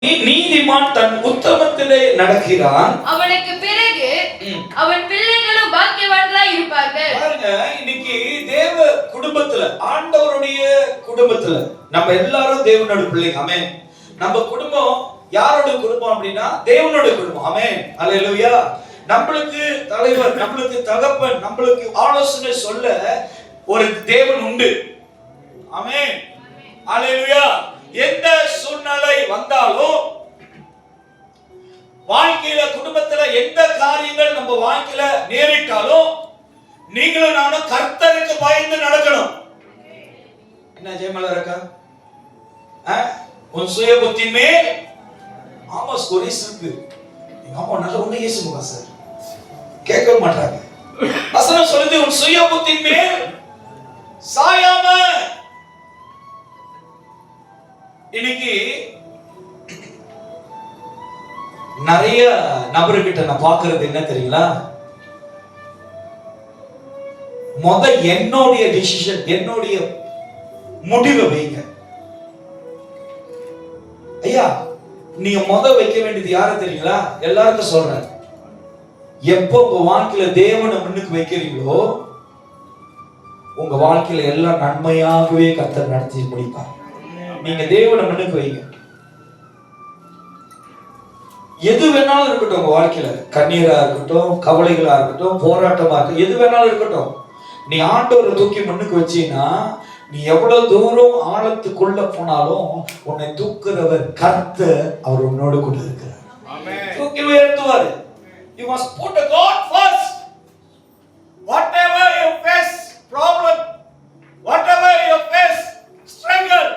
நீதிமான் தன் உத்தமத்திலே நடக்கிறான், அவனுக்கு பிறகு அவன் பிள்ளைகளும் பாக்கியவான்களாய் இருப்பார்கள். பாருங்க, இன்னைக்கு தேவ குடும்பத்துல, ஆண்டவருடைய குடும்பத்துல நம்ம எல்லாரும் தேவனோட பிள்ளைங்க. ஆமென். நம்ம குடும்பம் யாரோட குடும்பம் அப்படின்னா தேவனோட குடும்பம். ஆமென். அல்லேலூயா. நம்மளுக்கு தலைவர், நம்மளுக்கு தகப்பன், நம்மளுக்கு ஆலோசனை சொல்ல ஒரு தேவன் உண்டு. ஆமென். அல்லேலூயா. எந்த சூழ்நிலை வந்தாலும், வாழ்க்கையில குடும்பத்துல எந்த காரியங்கள் நம்ம வாழ்க்கையில நேரிட்டாலும், நீங்களும் நானும் கர்த்தருக்கு பயந்து நடக்கணும். என்ன ஜெயமலா இருக்கா? உன் சுய புத்தி மேல் ஆமா ஸ்கோரிஸ் இருக்கு. எங்க அம்மா நல்ல ஒண்ணு ஏசுமா சார் கேட்க மாட்டாங்க. வசனம் சொல்லுது, உன் சுய புத்தி மேல் சாயாம. இன்னைக்கு நிறைய நபர்கிட்ட நான் பார்க்கிறது என்ன தெரியுங்களா? என்னுடைய டிசிஷன், என்னுடைய முடிவை வைங்க. ஐயா, நீங்க வைக்க வேண்டியது யாரு தெரியுங்களா? எல்லாருக்கும் சொல்றேன், எப்போ உங்க வாழ்க்கையில தேவனை முன்னுக்கு வைக்கிறீங்களோ, உங்க வாழ்க்கையில எல்லாம் நன்மையாகவே கர்த்தர் நடத்தி முடிப்பார். நீங்க தேவனை முன்னுக்கு வைங்க. எது வேணாலும் இருக்கட்டும் உங்க வாழ்க்கையில, கண்ணீரா இருக்கட்டும், கவலைகளா இருக்கட்டும், போராட்டமா இருக்கட்டும், எது வேணாலும் இருக்கட்டும், நீ ஆண்டவரை தூக்கி முன்னுக்கு வச்சீங்கன்னா, நீ எவ்வளவு தூரம் ஆழத்துக்குள்ள போனாலும் உன்னை தூக்குறவர் கர்த்தர். அவர் உன்னோடு கூட இருக்கிறார். ஆமென். தூக்கி உயர்த்துவார். You must put God first. Whatever you face problem, whatever you face struggle,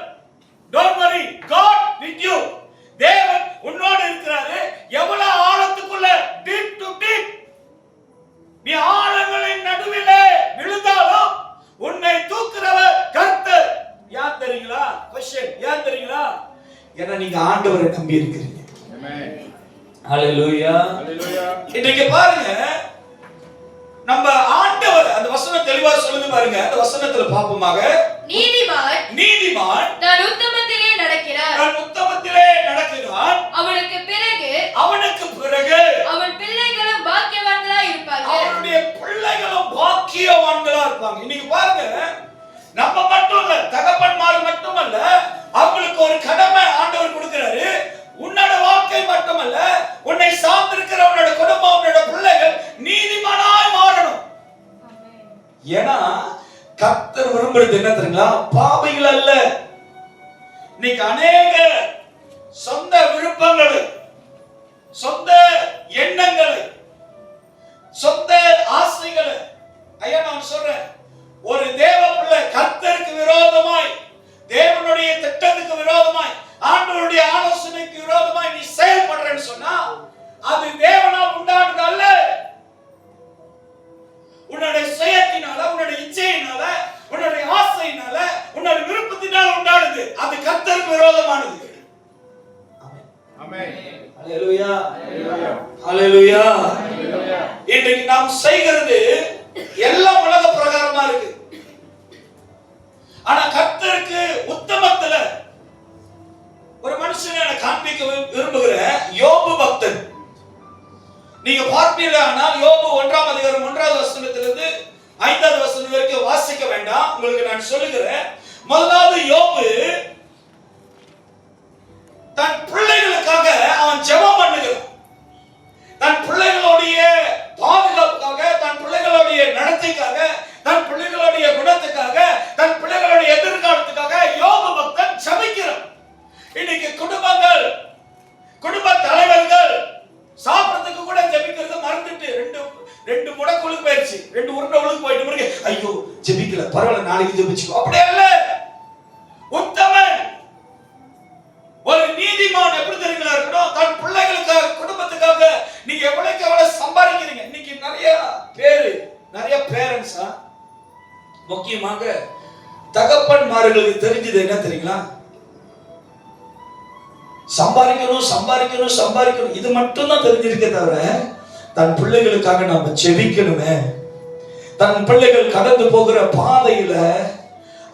don't worry, God with you. தேவன் உன்னோடு இருக்கிறாரு. எவ்வளவு ஆழத்துக்குள்ள, deep to deep, நீ ஆழங்களின் நடுவிலே விழுந்தாலும் உன்னை தூக்குறவர் கர்த்தர். யார் தெரியுங்களா? क्वेश्चन யார் தெரியுங்களா? ஏன்னா நீங்க ஆண்டவரை நம்பி இருக்கிறீங்க. ஆமென். ஹalleluya. ஹalleluya. இன்னைக்கு பாருங்க, நம்ம ஆண்டவர் அந்த வசனம் தெளிவா சொல்லுது பாருங்க. அந்த வசனத்துல பாப்போமாக, நீதிமான் தன் உத்தமத்திலே நடக்கிறான், அவனுக்கு பிறகு அவன் பிள்ளைகளும் பாக்கியவான்களாய் இருப்பார்கள். அவருடைய பிள்ளைகளும் பாக்கியவான்களா இருப்பாங்க. இன்னைக்கு பாருங்க, நம்ம மட்டும் இல்ல, தகப்பன்மார் மட்டுமல்ல, அவங்களுக்கு ஒரு கடமை ஆண்டவர் கொடுக்கிறாரு. உன்னோட வாழ்க்கை மட்டுமல்ல, உன்னை சார்ந்திருக்கிற உன்னோட குடும்பம், உன்னோட பிள்ளைகள் நீதிமானாய் மாறணும். ஏன்னா கர்த்தர் விரும்புறது என்ன தெரியுங்களா? பாவிகள் அல்ல. இன்னைக்கு அநேக சொந்த விருப்பங்களை, சொந்த எண்ணங்களை, சொந்த ஆசைகளை, ஐயா நான் சொல்றேன், ஒரு தேவ பிள்ளை கர்த்தருக்கு விரோதமாய், தேவனுடைய திட்டத்துக்கு விரோதமாய், ஆண்டவருடைய ஆலோசனைக்கு விரோதமாய் நீ செயல்படுறேன்னு சொன்னா, அது தேவனால் உண்டானது அல்ல. உன்னுடைய சுயத்தினால, உன்னுடைய இச்சையினால, உன்னுடைய ஆசையினால, உன்னுடைய விருப்பத்தினால உண்டானது. அது கர்த்தருக்கு விரோதமானது. ஆமென். ஹalleluya. ஹalleluya. ஹalleluya. இன்றைக்கு நாம் செய்கிறது எல்லாம் உலக பிரகாரமா இருக்கு. ஆனா கர்த்தருக்கு உத்தமத்துல ஒரு மனுஷனை காண்பிக்க விரும்புகிற யோபு பக்தன். நீங்க பார்ப்பீர்களானால் யோபு 1ஆம் அதிகாரம் 1வது வசனத்திலிருந்து 5வது வசனம் வரைக்கும் வாசிக்க வேண்டாம், உங்களுக்கு நான் சொல்லுகிறேன். முதலாவது யோபு தன் பிள்ளைகளுக்காக அவன் ஜெபம் பண்ணுகிறான். தன் பிள்ளைகளுடைய பாதுகாப்புக்காக, தன் பிள்ளைகளுடைய நடத்தைக்காக, தன் பிள்ளைகளுடைய குணத்துக்காக, தன் பிள்ளைகளுடைய எதிர்காலத்துக்காக யோபு பக்தன் ஜெபிக்கிறான். இன்னைக்கு குடும்பங்கள், குடும்ப தலைவர்கள் சாப்பிடறதுக்கு கூட ஜெபிக்கிறது மறந்துட்டு ரெண்டு முடக்குழுக்கு போயிடுச்சு, 2 உருண்டை உழுக்கு போயிட்டு பிறகு ஐயோ ஜெபிக்கல, பரவாயில்ல நாளைக்கு ஜெபிச்சுக்கோ. அப்படியே இல்ல. உத்தமன், ஒரு நீதிமான் எப்படி தெரியுங்களா இருக்கணும்? தன் பிள்ளைகளுக்காக, குடும்பத்துக்காக நீங்க எவ்வளவு சம்பாதிக்கிறீங்க. இன்னைக்கு நிறைய பேரண்ட்ஸா, முக்கியமாக தகப்பன்மார்களுக்கு தெரிஞ்சது என்ன தெரியுங்களா? சம்பாதிக்கணும் சம்பாதிக்கணும் சம்பாதிக்கணும், இது மட்டும் தான் தெரிஞ்சிருக்கே தவிர, தன் பிள்ளைகளுக்காக நாம செபிக்கணுமே. தன் பிள்ளைகள் கடந்து போகிற பாதையில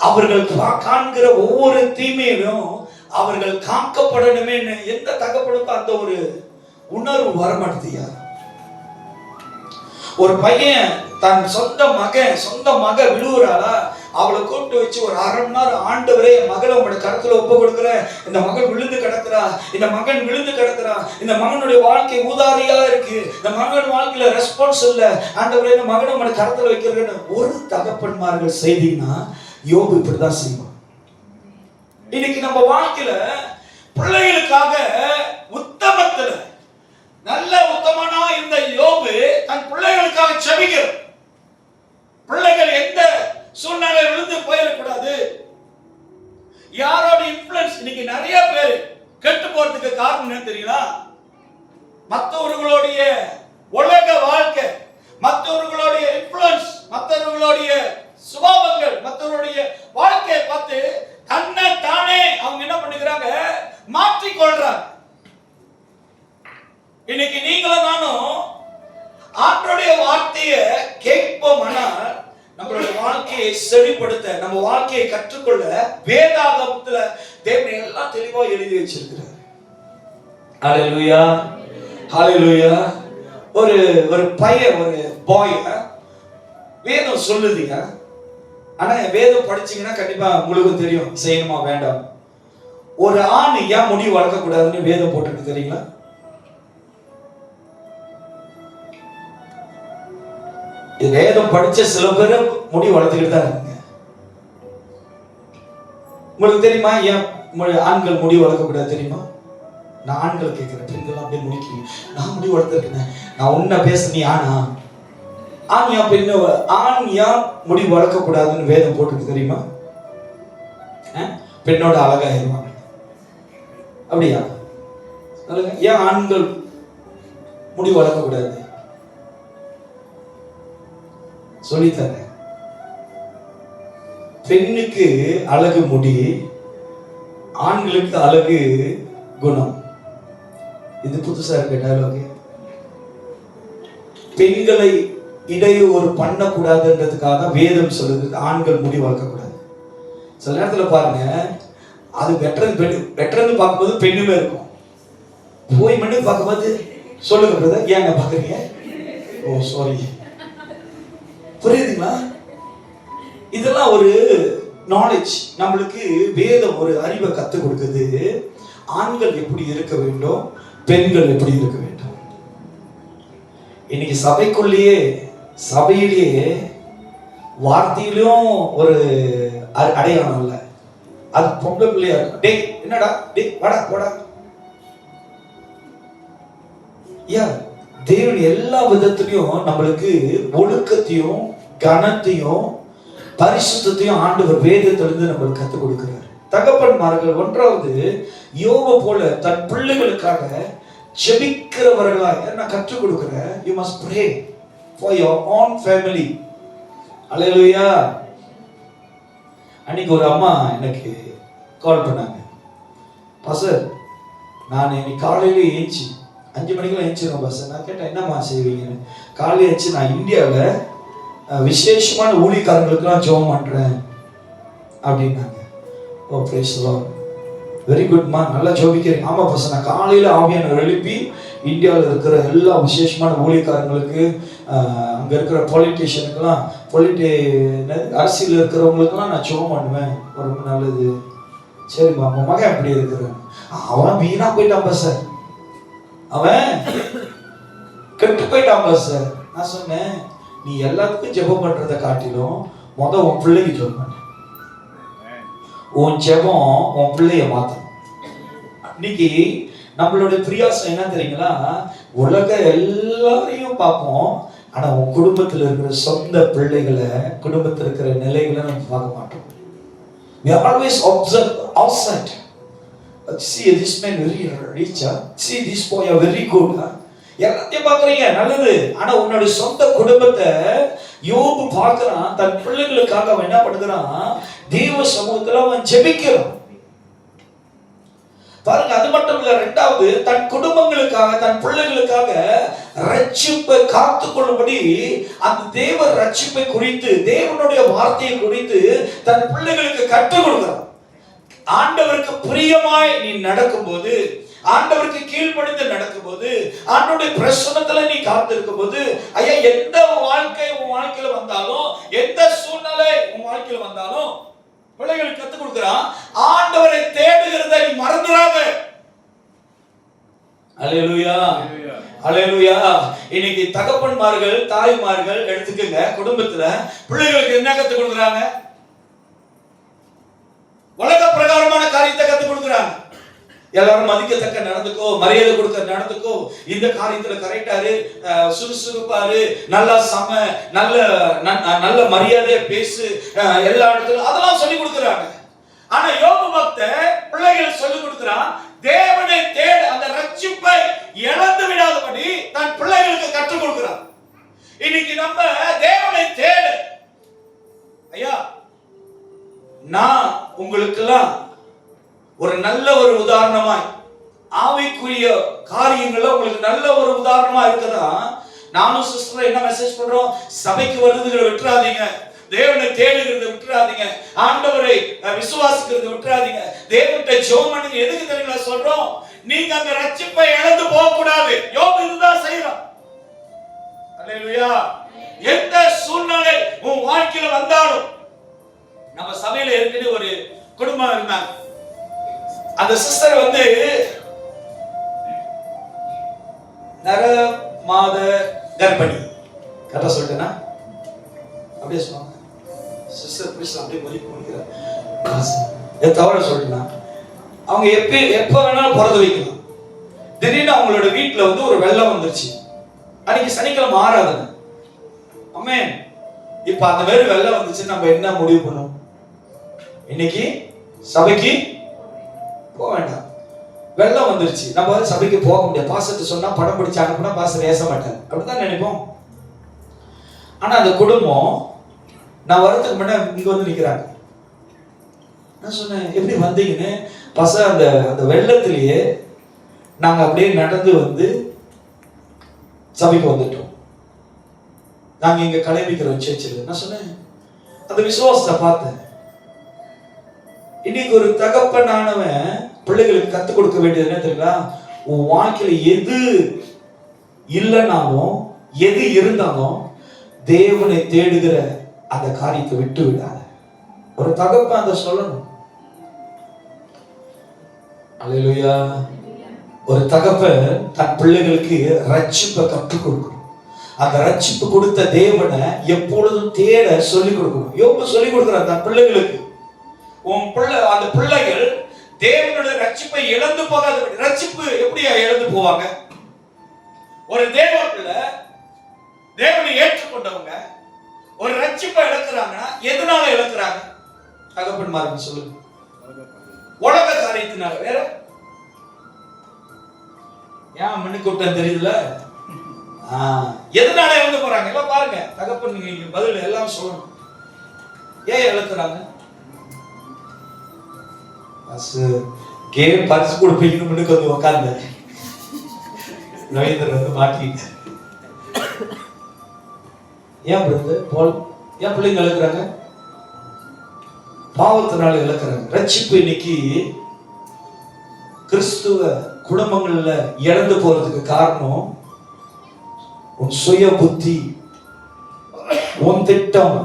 அவர்கள் காண்கிற ஒவ்வொரு தீமையிலும் அவர்கள் காக்கப்படணுமே. எந்த தகப்பனுக்கும் அந்த ஒரு உணர்வு வரமாட்டேதியா? ஒரு பையன் தன் சொந்த மக விழுவுறாளா, அவளை கூப்பிட்டு வச்சு ஒரு அரை மணி நேரம், ஆண்டவரே என் மகளை உங்களோட கருத்துல ஒப்பு கொடுக்குறேன், இந்த மகள் விழுந்து கிடக்குறா, இந்த மகன் விழுந்து கிடக்குறா, இந்த மகனுடைய வாழ்க்கை ஊதாரியா இருக்கு, இந்த மகன் வாழ்க்கையில ரெஸ்பான்ஸ் இல்ல, ஆண்டவரே இந்த மகனை உங்களோட கருத்துல வைக்கிறேன்னு ஒரு தகப்பன்மார்கள் செய்தீங்கன்னா யோபு இப்படிதான் செய்வான். இன்னைக்கு நம்ம வாழ்க்கையில பிள்ளைகளுக்காக உத்தமத்துல நல்ல உத்தமனா இந்த யோபு தன் பிள்ளைகளுக்காக செபிக்கிறார். பிள்ளைகள் எந்த சூழ்நிலை விழுந்து போயிடக்கூடாது. யாரோட இன்ஃப்ளூயன்ஸ் இன்னைக்கு நிறைய பேர் கெட்டு போறதுக்கு காரணம் என்ன தெரியுங்களா? மற்றவர்களுடைய உலக வாழ்க்கை, மற்றவர்களுடைய இன்ஃப்ளூயன்ஸ், மற்றவர்களுடைய சுபாவங்கள், மற்றவர்களுடைய வாழ்க்கையை பார்த்து தன்னை தானே அவங்க என்ன பண்ணுகிறாங்க, மாற்றிக்கொள்றாங்க. இன்னைக்கு நீங்களும் நானும் ஆண்டவருடைய வார்த்தையை கேட்போம். ஆனால் நம்மளுடைய வாழ்க்கையை செழிப்படுத்த, நம்ம வாழ்க்கையை கற்றுக்கொள்ள வேதாகமத்துல தேவன் எல்லாம் தெளிவா எழுதி வச்சிருக்கிறார். ஹalleluya, ஹalleluya. ஒரு பையன், ஒரு பாய், வேதம் சொல்லுதுங்க. ஆனா வேதம் படிச்சீங்கன்னா கண்டிப்பா உங்களுக்கு தெரியும் செய்யணுமா வேண்டாம். ஒரு ஆண் ஏன் முடி வளர்க்க கூடாதுன்னு வேதம் போட்டுருக்கு தெரியுங்களா? வேதம் படிச்ச சில பேர் முடி வளர்த்துக்கிட்டு தான் இருக்குங்க. உங்களுக்கு தெரியுமா ஏன் ஆண்கள் முடி வளர்க்க கூடாது தெரியுமா? நான் ஆண்கள் கேட்கிறேன், பெண்கள் அப்படியே முடிக்கிறீங்க. நான் முடி வளர்த்துருக்கேன், நான் உன்ன பேச, நீ ஆனா? ஆண் ஏன் பெண்ணு, ஆண் ஏன் முடி வளர்க்க கூடாதுன்னு வேதம் போட்டுருக்கு தெரியுமா? பெண்ணோட அழகாயிருவாங்க. அப்படியா? ஏன் ஆண்கள் முடி வளர்க்க கூடாது சொல்லித்தரேன். பெண்ணுக்கு அழகு முடி, ஆண்களுக்கு அழகு குணம். இது புதுசா இருக்க டயலாக். பெண்களை இடையூறு பண்ணக்கூடாதுன்றதுக்காக வேதம் சொல்லுது ஆண்கள் முடி வளர்க்க கூடாது. சில நேரத்துல பாருங்க, அது வெட்டர்னு பார்க்கும்போது பெண்ணுமே இருக்கும், போய் மண்ணு பார்க்கும்போது சொல்லுங்க பிரதர் ஏன் பாக்குறீங்க, ஓ சாரி, புரியுதுங்களா? இதெல்லாம் ஒரு நாலேஜ். நம்மளுக்கு வேதம் ஒரு அறிவை கற்றுக் கொடுக்குது. ஆண்கள் எப்படி இருக்க வேண்டும், பெண்கள் எப்படி இருக்க வேண்டும். இன்னைக்கு சபையிலேயே வார்த்தையிலும் ஒரு அடையாளம் இல்லை. அது பொம்பளை பிள்ளையா இருக்கும். டேய் என்னடா, டேய் வாடா போடா. தேவன் எல்லா விதத்திலையும் நம்மளுக்கு ஒழுக்கத்தையும் கனத்தையும் பரிசுத்தையும் ஆண்டவர் வேதத்திலிருந்து நம்மளுக்கு கற்றுக் கொடுக்கிறார். தகப்பன்மார்கள் ஒன்றாவது யோபு போல தன் பிள்ளைகளுக்காக ஜெபிக்கிறவர்களாக நான் கற்றுக் கொடுக்கிறேன். You must pray for your own family. அல்லேலூயா. அன்னைக்கு ஒரு அம்மா எனக்கு கால் பண்ணாங்க, பாஸ்டர் நான் இன்னைக்கு காலையில ஏஞ்சி 5 மணிக்கெல்லாம் ஏஞ்சிடும் பாஸ்டர். நான் கேட்டேன் என்னம்மா செய்வீங்கன்னு. காலையில் ஏஞ்சி நான் இந்தியாவில் விசேஷமான ஊழியக்காரங்களுக்குலாம் ஜெபம் பண்றேன் அப்படின்னாங்க. ஓ பிரைஸ் தி லார்ட், வெரி குட்மா, நல்லா ஜெபிக்கிறீங்க. ஆமா பாஸ்டர், நான் காலையில ஆவியானவர் எழுப்பி இந்தியாவில் இருக்கிற எல்லா விசேஷமான ஊழியக்காரங்களுக்கு, அங்கே இருக்கிற பொலிட்டீஷியனுக்கெல்லாம், அரசியல் இருக்கிறவங்களுக்கெல்லாம் நான் ஜெபம் பண்ணுவேன். ரொம்ப நல்லது. சரிம்மா, உங்க மகன் எப்படி இருக்கிறேன்? அவன் வீணா போயிட்டான் பாஸ்டர், அவன் கெட்டு போயிட்டான் பாஸ்டர். நான் சொன்னேன், நீ எல்லாத்துக்கும் ஜெபம் பண்றதை காட்டிலும் உன் பிள்ளைக்கு ஜெபம் பண்ண. உன் ஜெபம் உன் பிள்ளைய மாத்தணும். இன்னைக்கு நம்மளுடைய பிரியாசம் என்ன தெரியுங்களா? உலக எல்லாரையும் பார்ப்போம், ஆனா உன் குடும்பத்தில் இருக்கிற சொந்த பிள்ளைகளை, குடும்பத்தில் இருக்கிற நிலைகளை நம்ம பார்க்க மாட்டோம். We always observe outside. See this man very rich, see this boy very good. எல்லாத்தையும் பார்க்குறீங்க நல்லது, ஆனா உன்னுடைய சொந்த குடும்பத்தை யோபு பார்க்கிறான். தன் பிள்ளைகளுக்காக அவன் என்ன பண்ணுகிறான்? தேவ சமூகத்துல அவன் ஜெபிக்கிறான். பாருங்க, அது மட்டும் இல்ல, இரண்டாவது தன் குடும்பங்களுக்காக, தன் பிள்ளைகளுக்காக ரட்சிப்பை காத்துக்கொள்ளும்படி அந்த தேவ ரட்சிப்பை குறித்து, தேவனுடைய வார்த்தையை குறித்து தன் பிள்ளைகளுக்கு கற்றுக் கொடுக்கிறான். ஆண்டவருக்கு பிரியமாய் நீ நடக்கும்போது, ஆண்டவருக்கு கீழ்ப்படிந்து நடக்கும்போது, ஆண்டவருடைய பிரசன்னத்துல நீ காத்திருக்கும் போது, ஐயா எந்த வாழ்க்கை உன் வாழ்க்கையில வந்தாலும், எந்த சூழ்நிலை உன் வாழ்க்கையில வந்தாலும், பிள்ளைகளுக்கு கத்துக் கொடுக்கிறான், ஆண்டவரை தேடுகிறத நீ மறந்துடாத. அல்லேலூயா, அல்லேலூயா. இன்னைக்கு தகப்பன்மார்கள், தாய்மார்கள் எடுத்துக்கங்க, குடும்பத்துல பிள்ளைகளுக்கு என்ன கத்துக் கொடுக்குறாங்க? உலக பிரகாரமான காரியத்தை கத்துக் கொடுக்குறாங்க. எல்லாரும் மதிக்கத்தக்க நடந்துக்கோ, மரியாதை கொடுக்க நடந்துக்கோ, இந்த காரியத்துல கரெக்டாரு, சுறுசுறுப்பாரு, நல்லா நல்ல மரியாதையா பேசு, எல்லா இடத்துல அதெல்லாம் சொல்லி கொடுக்குறாங்க. ஆனா யோபு பக்தன் பிள்ளைகள் சொல்லி கொடுக்கிறான், தேவனை தேடு, அந்த ரட்சிப்பை இழந்து விடாதபடி தன் பிள்ளைகளுக்கு கற்றுக் கொடுக்கிறான். இன்னைக்கு நம்ம தேவனை தேடு. ஐயா நான் உங்களுக்கெல்லாம் ஒரு நல்ல ஒரு உதாரணமாய், ஆவிக்குரிய காரியங்கள்ல உங்களுக்கு நல்ல ஒரு உதாரணமா இருக்குதா. நானும் சிஸ்டர் என்ன மெசேஜ் பண்றோம், சபைக்கு வருதுகளை விட்டுறாதீங்க, தேவனை தேடுகிறத விட்டுறாதீங்க, ஆண்டவரை விசுவாசிக்கிறத விட்டுறாதீங்க, தேவன்கிட்ட ஜெபம் பண்ணுங்க. எதுக்கு தெரியுங்களா சொல்றோம்? நீங்க அந்த ரட்சிப்பை இழந்து போக கூடாது. யோபு இதுதான் செய்யறான். அல்லேலூயா. எந்த சூழ்நிலை உன் வாழ்க்கையில வந்தாலும், நம்ம சபையில ஏற்கனவே ஒரு குடும்பம் இருந்தாங்க. அந்த சிஸ்டர் நர மாத கர்ப்பிணி. கரெக்டா சொல்லிட்டேனா? அப்படியே சொல்லுவாங்க சிஸ்டர், ப்ளீஸ் அப்படியே முடிக்கிறார். தவற சொல்லிட்டேனா? அவங்க எப்ப வேணாலும் பிறந்து வைக்கலாம். திடீர்னு அவங்களோட வீட்டுல ஒரு வெள்ளம் வந்துருச்சு. அன்னைக்கு சனிக்கிழமை ஆராதனை. ஆமென். இப்ப அந்த மாதிரி வெள்ளம் வந்துச்சு, நம்ம என்ன முடிவு பண்ணுவோம்? இன்னைக்கு சபைக்கு போக வேண்டாம், வெள்ளம் வந்துருச்சு, நம்ம சபைக்கு போக முடியாது. பாஸ்டர் சொன்னா படம் பிடிச்சு அனுப்புனா பாஸ்டர் ஏச மாட்டார், அப்படிதான் நினைப்போம். ஆனா அந்த குடும்பம் நான் வரதுக்கு முன்னாடி இங்க நிக்கிறாங்க. நான் சொன்னேன், எப்படி வந்தீங்கன்னு. அந்த வெள்ளத்திலேயே நாங்க அப்படியே நடந்து சபைக்கு வந்துட்டோம். நாங்க இங்க கலைவிக்கிறோம் சேர்ச்சில். நான் சொன்னேன், அந்த விசுவாசத்தை பார்த்தேன். இன்னைக்கு ஒரு தகப்பனானவன் பிள்ளைகளுக்கு கத்துக் கொடுக்க வேண்டியது என்ன தெரியுங்களா? உன் வாழ்க்கையில எது இல்லைனாலும், எது இருந்தாலும் தேவனை தேடுகிற அந்த காரியத்தை விட்டு விடாத. ஒரு தகப்பன் அதை சொல்லணும். அல்லேலூயா. ஒரு தகப்பன் தன் பிள்ளைகளுக்கு ரட்சிப்பை கற்றுக் கொடுக்கணும். அந்த ரட்சிப்பு கொடுத்த தேவனை எப்பொழுதும் தேட சொல்லிக் கொடுக்கணும். யோபு சொல்லிக் கொடுக்கிறார் தன் பிள்ளைகளுக்கு. அந்த பிள்ளைகள் தேவனுடைய ரட்சிப்பை இழந்து போகாத. ரட்சிப்பு எப்படியா இழந்து போவாங்க? ஒரு தேவ பிள்ளை, தேவனை ஏற்றுக்கொண்டவங்க ஒரு ரட்சிப்பை இழக்கிறாங்கன்னா எதனால இழக்கிறாங்க? தகப்பன்மார்கள் சொல்லுங்க. உலக காரியத்தினால. வேற ஏன் மண்ணு கூட்டம் தெரியுதுல? எதனால இழந்து போறாங்க? எல்லாம் பாருங்க. தகப்பன் நீங்க பதில் எல்லாம் சொல்லணும். ஏன் இழக்கிறாங்க? கேம் பரிசு கொடுப்பீங்கன்னு முன்னுக்கு உட்கார்ந்த ரவீந்திரன் மாட்டிக்கிட்டு. ஏன் பிள்ளைங்க இழக்கிறாங்க? பாவத்தினால இழக்கிறாங்க. ரட்சிப்பு இன்னைக்கு கிறிஸ்துவ குடும்பங்கள்ல இழந்து போறதுக்கு காரணம் உன் சுய புத்தி, உன் திட்டம்,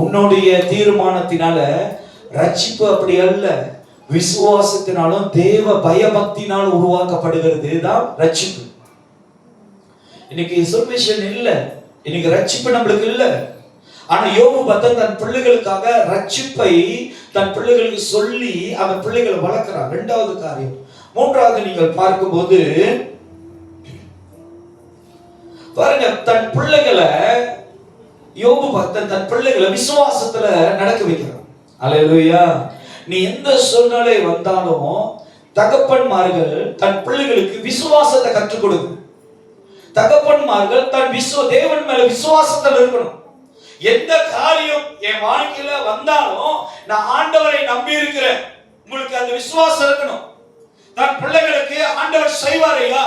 உன்னுடைய தீர்மானத்தினால ரட்சிப்பு அப்படி அல்ல. விசுவாசத்தினாலும் தேவ பயபக்தினாலும் உருவாக்கப்படுகிறது தான் ரட்சிப்பு. இன்னைக்கு சொல்வேஷன் இல்ல, இன்னைக்கு ரட்சிப்பு நம்மளுக்கு இல்ல. ஆனா யோபு பக்தன் தன் பிள்ளைகளுக்காக ரட்சிப்பை தன் பிள்ளைகளுக்கு சொல்லி அவன் பிள்ளைகளை வளர்க்கிறான். இரண்டாவது காரியம். மூன்றாவது நீங்கள் பார்க்கும்போது பாருங்க, தன் பிள்ளைகளை யோபு பக்தன் தன் பிள்ளைகளை விசுவாசத்துல நடக்க வைக்கிறான். அல்லேலூயா. நீ எந்த சூழ்நிலை வந்தாலும் தகப்பன்மார்கள் தன் பிள்ளைகளுக்கு விசுவாசத்தை கற்றுக் கொடுங்க. தகப்பன்மார்கள் தன் தேவன் மேல விசுவாசத்தில் இருக்கணும். எந்த காரியம் என் வாழ்க்கையில வந்தாலும் நான் ஆண்டவரை நம்பி இருக்கிறேன், உங்களுக்கு அந்த விசுவாசம் இருக்கணும். தன் பிள்ளைகளுக்கு ஆண்டவர் செய்வாரையா?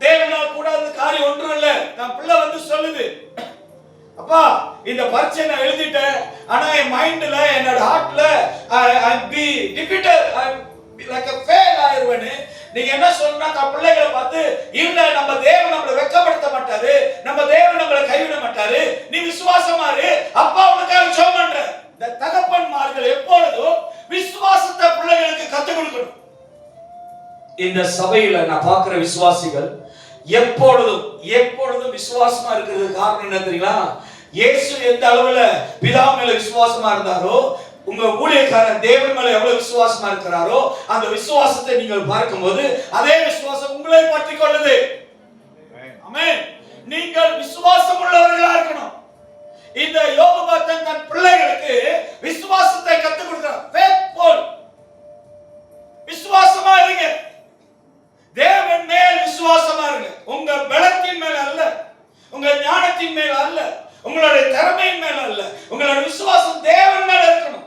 தேவனால் கூடாத காரியம் ஒன்றும் இல்லை. தன் பிள்ளை சொல்லுது, அப்பா இந்த பரீட்சை நான் எழுதிட்டேன், ஆனா என் மைண்ட்ல என்னோட ஹார்ட்ல I be defeated, I like a fail ஆயிருவேன்னு நீங்க என்ன சொல்லணும்னா, தன் பிள்ளைகளை பார்த்து, இல்ல நம்ம தேவன் நம்மளை வெட்கப்படுத்த மாட்டாரு, நம்ம தேவன் நம்மளை கைவிட மாட்டாரு, நீ விசுவாசமா இரு, அப்பா உனக்காக ஜெபம் பண்றேன். இந்த தகப்பன்மார்கள் எப்பொழுதும் விசுவாசத்தை பிள்ளைகளுக்கு கத்துக் கொடுக்கணும். இந்த சபையில நான் பார்க்கிற விசுவாசிகள் எப்பொழுதும் விசுவாசமா இருக்கிறது காரணம் என்ன தெரியுங்களா? இயேசு எந்த அளவுல பிதா மேல விசுவாசமா இருந்தாரோ, உங்க ஊழியக்காரன் தேவன் மேல எவ்வளவு விசுவாசமா இருக்கிறாரோ, அந்த விசுவாசத்தை நீங்கள் பார்க்கும்போது அதே விசுவாசம் உங்களை பற்றிக் கொள்ளுது. ஆமென். நீங்கள் விசுவாசம் உள்ளவர்களா இருக்கணும். இந்த யோபு பக்தன் தன் பிள்ளைகளுக்கு விசுவாசத்தை கற்றுக் கொடுக்கிறார். faithful, விசுவாசமா இருங்க, தேவன் மேல் விசுவாசமா இருங்க. உங்க பலத்தின் மேல அல்ல, உங்க ஞானத்தின் மேல அல்ல, உங்களுடைய திறமையின் மேல அல்ல, உங்களுடைய விசுவாசம் தேவன் மேல இருக்கணும்.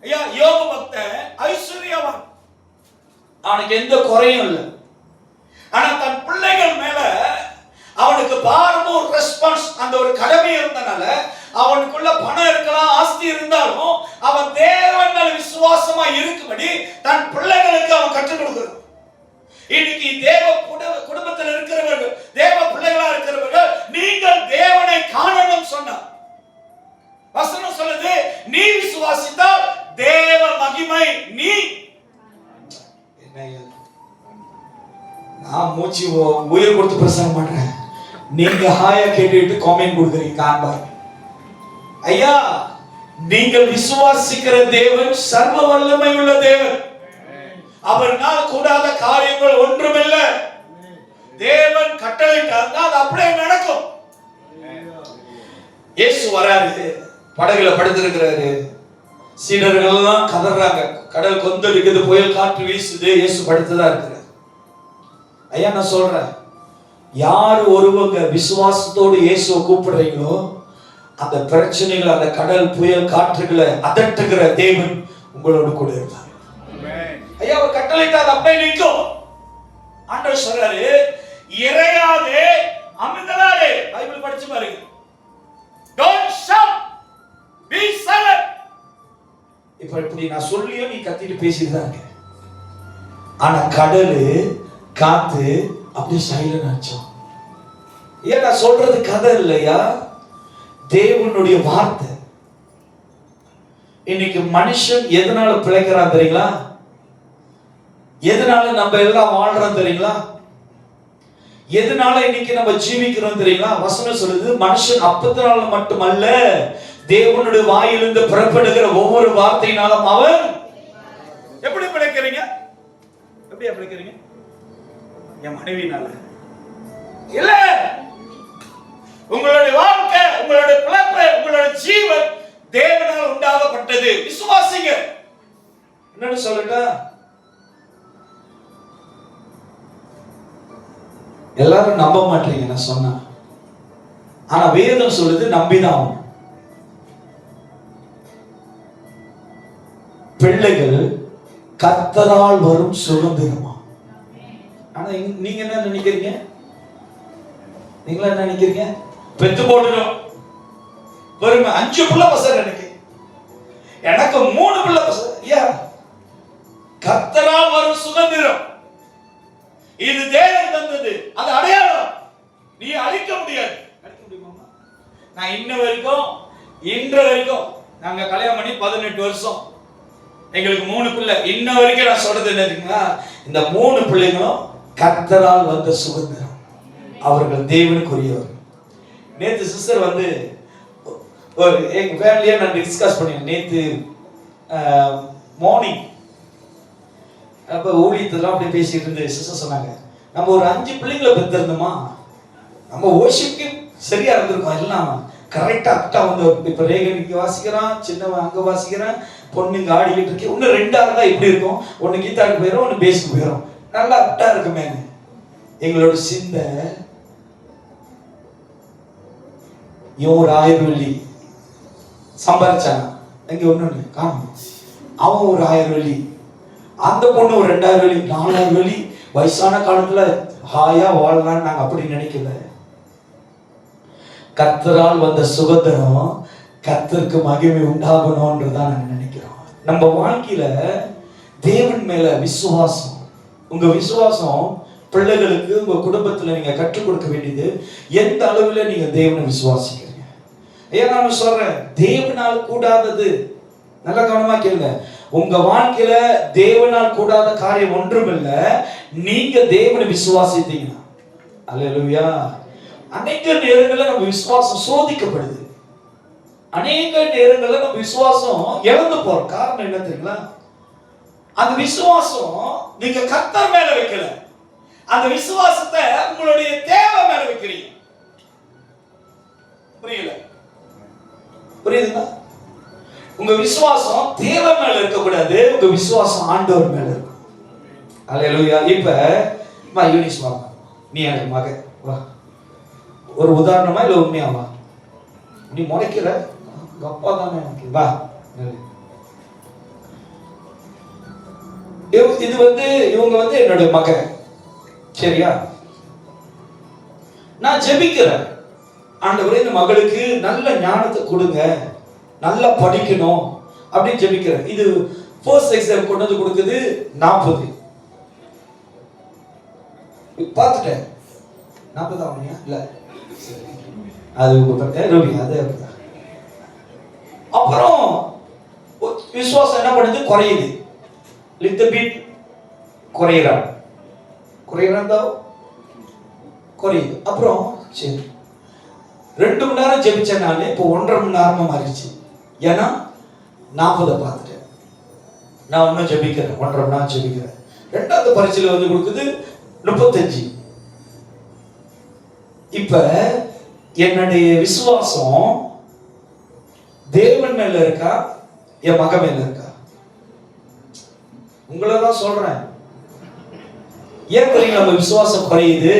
ஐயா, யோபு பக்தன் ஐஸ்வர்யவான், அவனுக்கு எந்த குறையும் இல்லை. ஆனா தன் பிள்ளைகள் மேல அவனுக்கு பாரமும் ரெஸ்பான்ஸ், அந்த ஒரு கடமை இருந்தனால அவனுக்குள்ள பணம் இருக்கலாம், ஆஸ்தி இருந்தாலும் அவன் தேவன் மேல விசுவாசமா இருக்கும்படி தன் பிள்ளைகளுக்கு அவன் கற்றுக் கொடுக்கிறான். இன்னைக்கு தேவ குடும்பத்தில் இருக்கிறவர்கள், தேவ பிள்ளைகளா இருக்கிறவர்கள், நீங்கள் தேவனை காணணும் சொன்னார். வசனம் சொல்லுது, நீ விசுவாசித்தால் தேவ மகிமை நீ. நான் மூச்சு உயிர் கொடுத்து பிரசங்கம் பண்றேன், நீங்க ஹாயா கேட்டுட்டு காமெண்ட் கொடுக்குறீங்க. காண்பார் ஐயா, நீங்கள் விசுவாசிக்கிற தேவன் சர்வ வல்லமை உள்ள தேவன். அவர்னால் கூடாத காரியங்கள் ஒன்றுமில்லை. தேவன் கட்டளையிட்டார், அது அப்படியே நடக்கும். இயேசு வராரு, படகுல படுத்திருக்கிறாரு, சீடர்கள் எல்லாம் கதறாங்க, கடல் கொந்தளிக்குது, புயல் காற்று வீசுது, இயேசு படுத்துதான் இருக்கிறார். ஐயா, நான் சொல்றேன், யார் ஒருவங்க விசுவாசத்தோடு இயேசுவை கூப்பிடுறீங்களோ, அந்த பிரச்சனைகள், அந்த கடல் புயல் காற்றுகளை அதட்டுகிற தேவன் உங்களோடு கூட இருப்பார். ஐயா, அவர் கட்டளையிட்டா அது அப்படியே நிற்கும். ஆண்டவர் சொல்றாரு, இறையாதே அமைதலாதே. பைபிள் படிச்சு பாருங்க. Don't shout, be silent. இப்படி நான் சொல்லியும் நீ கத்திட்டு பேசிட்டு தான் இருக்க, ஆனா கடல் காத்து அப்படியே சைலண்ட் ஆச்சோம். ஏன் நான் சொல்றது கதை இல்லையா, தேவனுடைய வார்த்தை. இன்னைக்கு மனுஷன் எதனால பிழைக்கிறான் தெரியுங்களா? எதனால நம்ம எல்லாம் வாழ்றோம் தெரியுங்களா? எதனால இன்னைக்கு நம்ம ஜீவிக்கிறோம் தெரியுங்களா? வசனம் சொல்லுது, மனுஷன் அப்பத்தினால மட்டுமல்ல, தேவனுடைய வாயிலிருந்து புறப்படுகிற ஒவ்வொரு வார்த்தையினாலும் அவன். எப்படி பிழைக்கிறீங்க? எப்படியா பிழைக்கிறீங்க? என் மனைவினால இல்ல, உங்களுடைய வாழ்க்கை, உங்களுடைய பிழைப்பு, உங்களுடைய ஜீவன் தேவனால் உண்டாகப்பட்டது. விசுவாசிங்க. என்னன்னு சொல்லட்டா, எல்லாரும் நம்ப மாட்டீங்க நான் சொன்னா, ஆனா வேதம் சொல்லுது நம்பிதான். பிள்ளைகள் கர்த்தரால் வரும் சுதந்திரமா. ஆனா நீங்க என்ன நினைக்கிறீங்க? நீங்களா என்ன நினைக்கிறீங்க? பெத்து போட்டுடும், வெறும் 5 பிள்ளை பசங்க எனக்கு 3 பிள்ளை பசங்க. ஐயா, கர்த்தரால் வரும் சுதந்திரம், இது தேவன் தந்தது, அது அடையாளம், நீ அழிக்க முடியாது. அழிக்க முடியுமா? நான் இன்று வரைக்கும் நாங்க கல்யாணம் பண்ணி 18 வருஷம், எங்களுக்கு 3 பிள்ளை. இன்ன வரைக்கும் நான் சொல்றது என்னதுங்களா, இந்த 3 பிள்ளைங்களும் கர்த்தரால் வந்த சுதந்திரம், அவர்கள் தேவனுக்குரியவர். நேத்து சிஸ்டர் வந்து ஒரு எங்க ஃபேமிலியா நான் டிஸ்கஸ் பண்ணேன். நேத்து மார்னிங் அப்ப ஊழியத்தெல்லாம் அப்படியே பேசிட்டு இருந்து சிஸ்டர் சொன்னாங்க, நம்ம ஒரு 5 பிள்ளைங்களை பெற்றிருந்தோமா, நம்ம ஓஷிப்க்கு சரியா இருந்திருக்கோம், எல்லாம் கரெக்டா அக்கா வந்து இப்ப ரேகன் இங்க வாசிக்கிறான், சின்னவன் அங்க வாசிக்கிறான், பொண்ணுங்க ஆடிக்கிட்டு இருக்கு. இன்னும் 2 இருந்தா இப்படி இருக்கும், ஒன்னு கீதாருக்கு போயிடும், ஒன்னு பேஸுக்கு போயிடும், நல்லா அப்டா இருக்குமே. எங்களோட சிந்தை, இவன் ஒரு 1000 வெள்ளி சம்பாதிச்சாங்க, இங்க ஒண்ணு காணும், அவன் ஒரு 1000 வெள்ளி, அந்த பொண்ணு ஒரு 2000 வெள்ளி, 4000 வெள்ளி. வயசான காலத்துல ஹாயா வாழலாம்னு நாங்க அப்படி நினைக்கல. கர்த்தரால் வந்த சுகந்தரம் கர்த்தருக்கு மகிமை உண்டாகணும்ன்றதான் நாங்க நினைக்கிறோம். நம்ம வாழ்க்கையில தேவன் மேல விசுவாசம், உங்க விசுவாசம் பிள்ளைகளுக்கு உங்க குடும்பத்துல நீங்க கற்றுக் கொடுக்க வேண்டியது எந்த அளவுல நீங்க தேவனை விசுவாசிக்கிறீங்க. ஏன் நான் சொல்றேன், தேவனால் கூடாதது, நல்ல கவனமா கேளுங்க, உங்க வாழ்க்கையில தேவனால் கூடாத காரியம் ஒன்றுமில்ல. நீங்க தேவனை விசுவாசித்தீங்கன்னா. அல்லேலூயா. அநேக நேரங்களில் நம்ம விசுவாசம் சோதிக்கப்படுது. அநேக நேரங்களில் நம்ம விசுவாசம் இழந்து போறோம். காரணம் என்ன தெரியுங்களா? அந்த விசுவாசம் நீங்க கர்த்தர் மேல வைக்கல, அந்த விசுவாசத்தை உங்களுடைய தேவை மேல வைக்கிறீங்க. புரியல? புரியுதுங்களா? உங்க விசுவாசம் தேவை மேல இருக்கக்கூடாது, உங்க விசுவாசம் ஆண்டவர் மேல இருக்கும். அல்லேலூயா. இப்ப யூனிஸ் வாங்க, நீ எனக்கு மக வா. ஒரு உதாரணமா இல்ல உண்மையாவா? நீ முறைக்கிற அப்பா தானே எனக்கு, வா. இவங்க என்னுடைய மகன், சரியா? நான் ஜெபிக்கிறேன், ஆண்டவரே இந்த மகளுக்கு நல்ல ஞானத்தை கொடுங்க, நல்லா படிக்கணும் அப்படின்னு ஜெபிக்கிறேன். இது ஃபர்ஸ்ட் எக்ஸாம் கொண்டு வந்து கொடுக்குது 40. பார்த்துட்டேன் 40 ஆகுங்க இல்ல, அது ரவி அது. அப்புறம் விசுவாசம் என்ன பண்ணுது? குறையுது. லிட்டில் பிட் குறையுறான் தான் குறையுது. அப்புறம் சரி 2 மணி நேரம் ஜெபிச்சேன் நான், இப்போ 1.5 மணி நேரமா மாறிடுச்சு. ஏன்னா 40 பார்த்துட்டேன். நான் இன்னும் ஜெபிக்கிறேன், 1.5 மணி நேரம் ஜெபிக்கிறேன். 2வது பரீட்சையில வந்து கொடுக்குது 35. இப்ப என்னுடைய விசுவாசம் தேவன் மேல இருக்கா, என் மகன் மேல இருக்கா? உங்களை தான் சொல்றேன். ஏன் தெரியுங்க நம்ம விசுவாசம் குறையுது?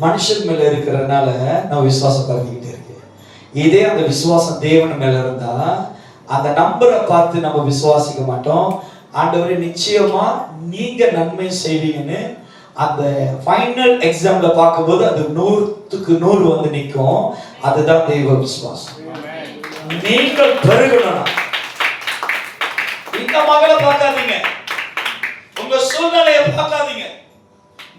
மனுஷன் மேல இருக்கிறதுனால நம்ம விசுவாசம் குறைஞ்சிக்கிட்டே இருக்கு. இதே அந்த விசுவாசம் தேவன் மேல இருந்தா அந்த நம்பரை பார்த்து நம்ம விசுவாசிக்க மாட்டோம். ஆண்டவரே நிச்சயமா நீங்க நன்மை செய்வீங்கன்னு அந்த ஃபைனல் எக்ஸாம்ல பார்க்கும்போது அது 100க்கு 100 வந்து நிற்கும். அதுதான் தெய்வ விசுவாசம். நீங்கள் பெருகணும். இந்த மகளை பார்க்காதீங்க, உங்க சூழ்நிலையை பார்க்காதீங்க,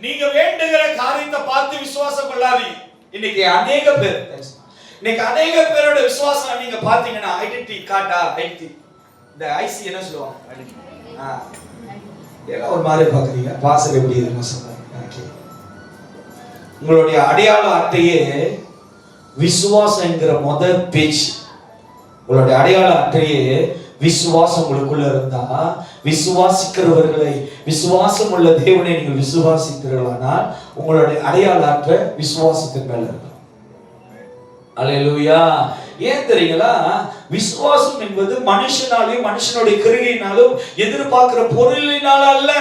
நீங்க வேண்டுகிற காரியத்தை பார்த்து விசுவாசம் கொள்ளாதீங்க. இன்னைக்கு அநேக பேரோட விசுவாசம் நீங்க பாத்தீங்கன்னா ஐடென்டிட்டி கார்டா, ஐடென்டிட்டி இந்த ஐசி என்ன சொல்லுவாங்க, எல்லாம் ஒரு மாதிரி பாக்குறீங்க. பாசம் எப்படி இருக்குன்னு சொல்றாங்க. உங்களுடைய அடையாள அட்டையே விசுவாசம் என்கிற முதல் பேச்சு. உங்களுடைய அடையாள அட்டையே விசுவாசம் உங்களுக்குள்ள இருந்தா, விசுவாசிக்கிறவர்களை, விசுவாசம் உள்ள தேவனை நீங்கள் விசுவாசிக்கிறீர்களானால் உங்களுடைய அடையாள அட்டை விசுவாசத்தின் மேல இருக்கும். அல்லேலூயா. ஏன் தெரியுங்களா? விசுவாசம் என்பது மனுஷனாலையும் மனுஷனுடைய கிரியினாலும் எதிர்பார்க்கிற பொருளினால அல்ல.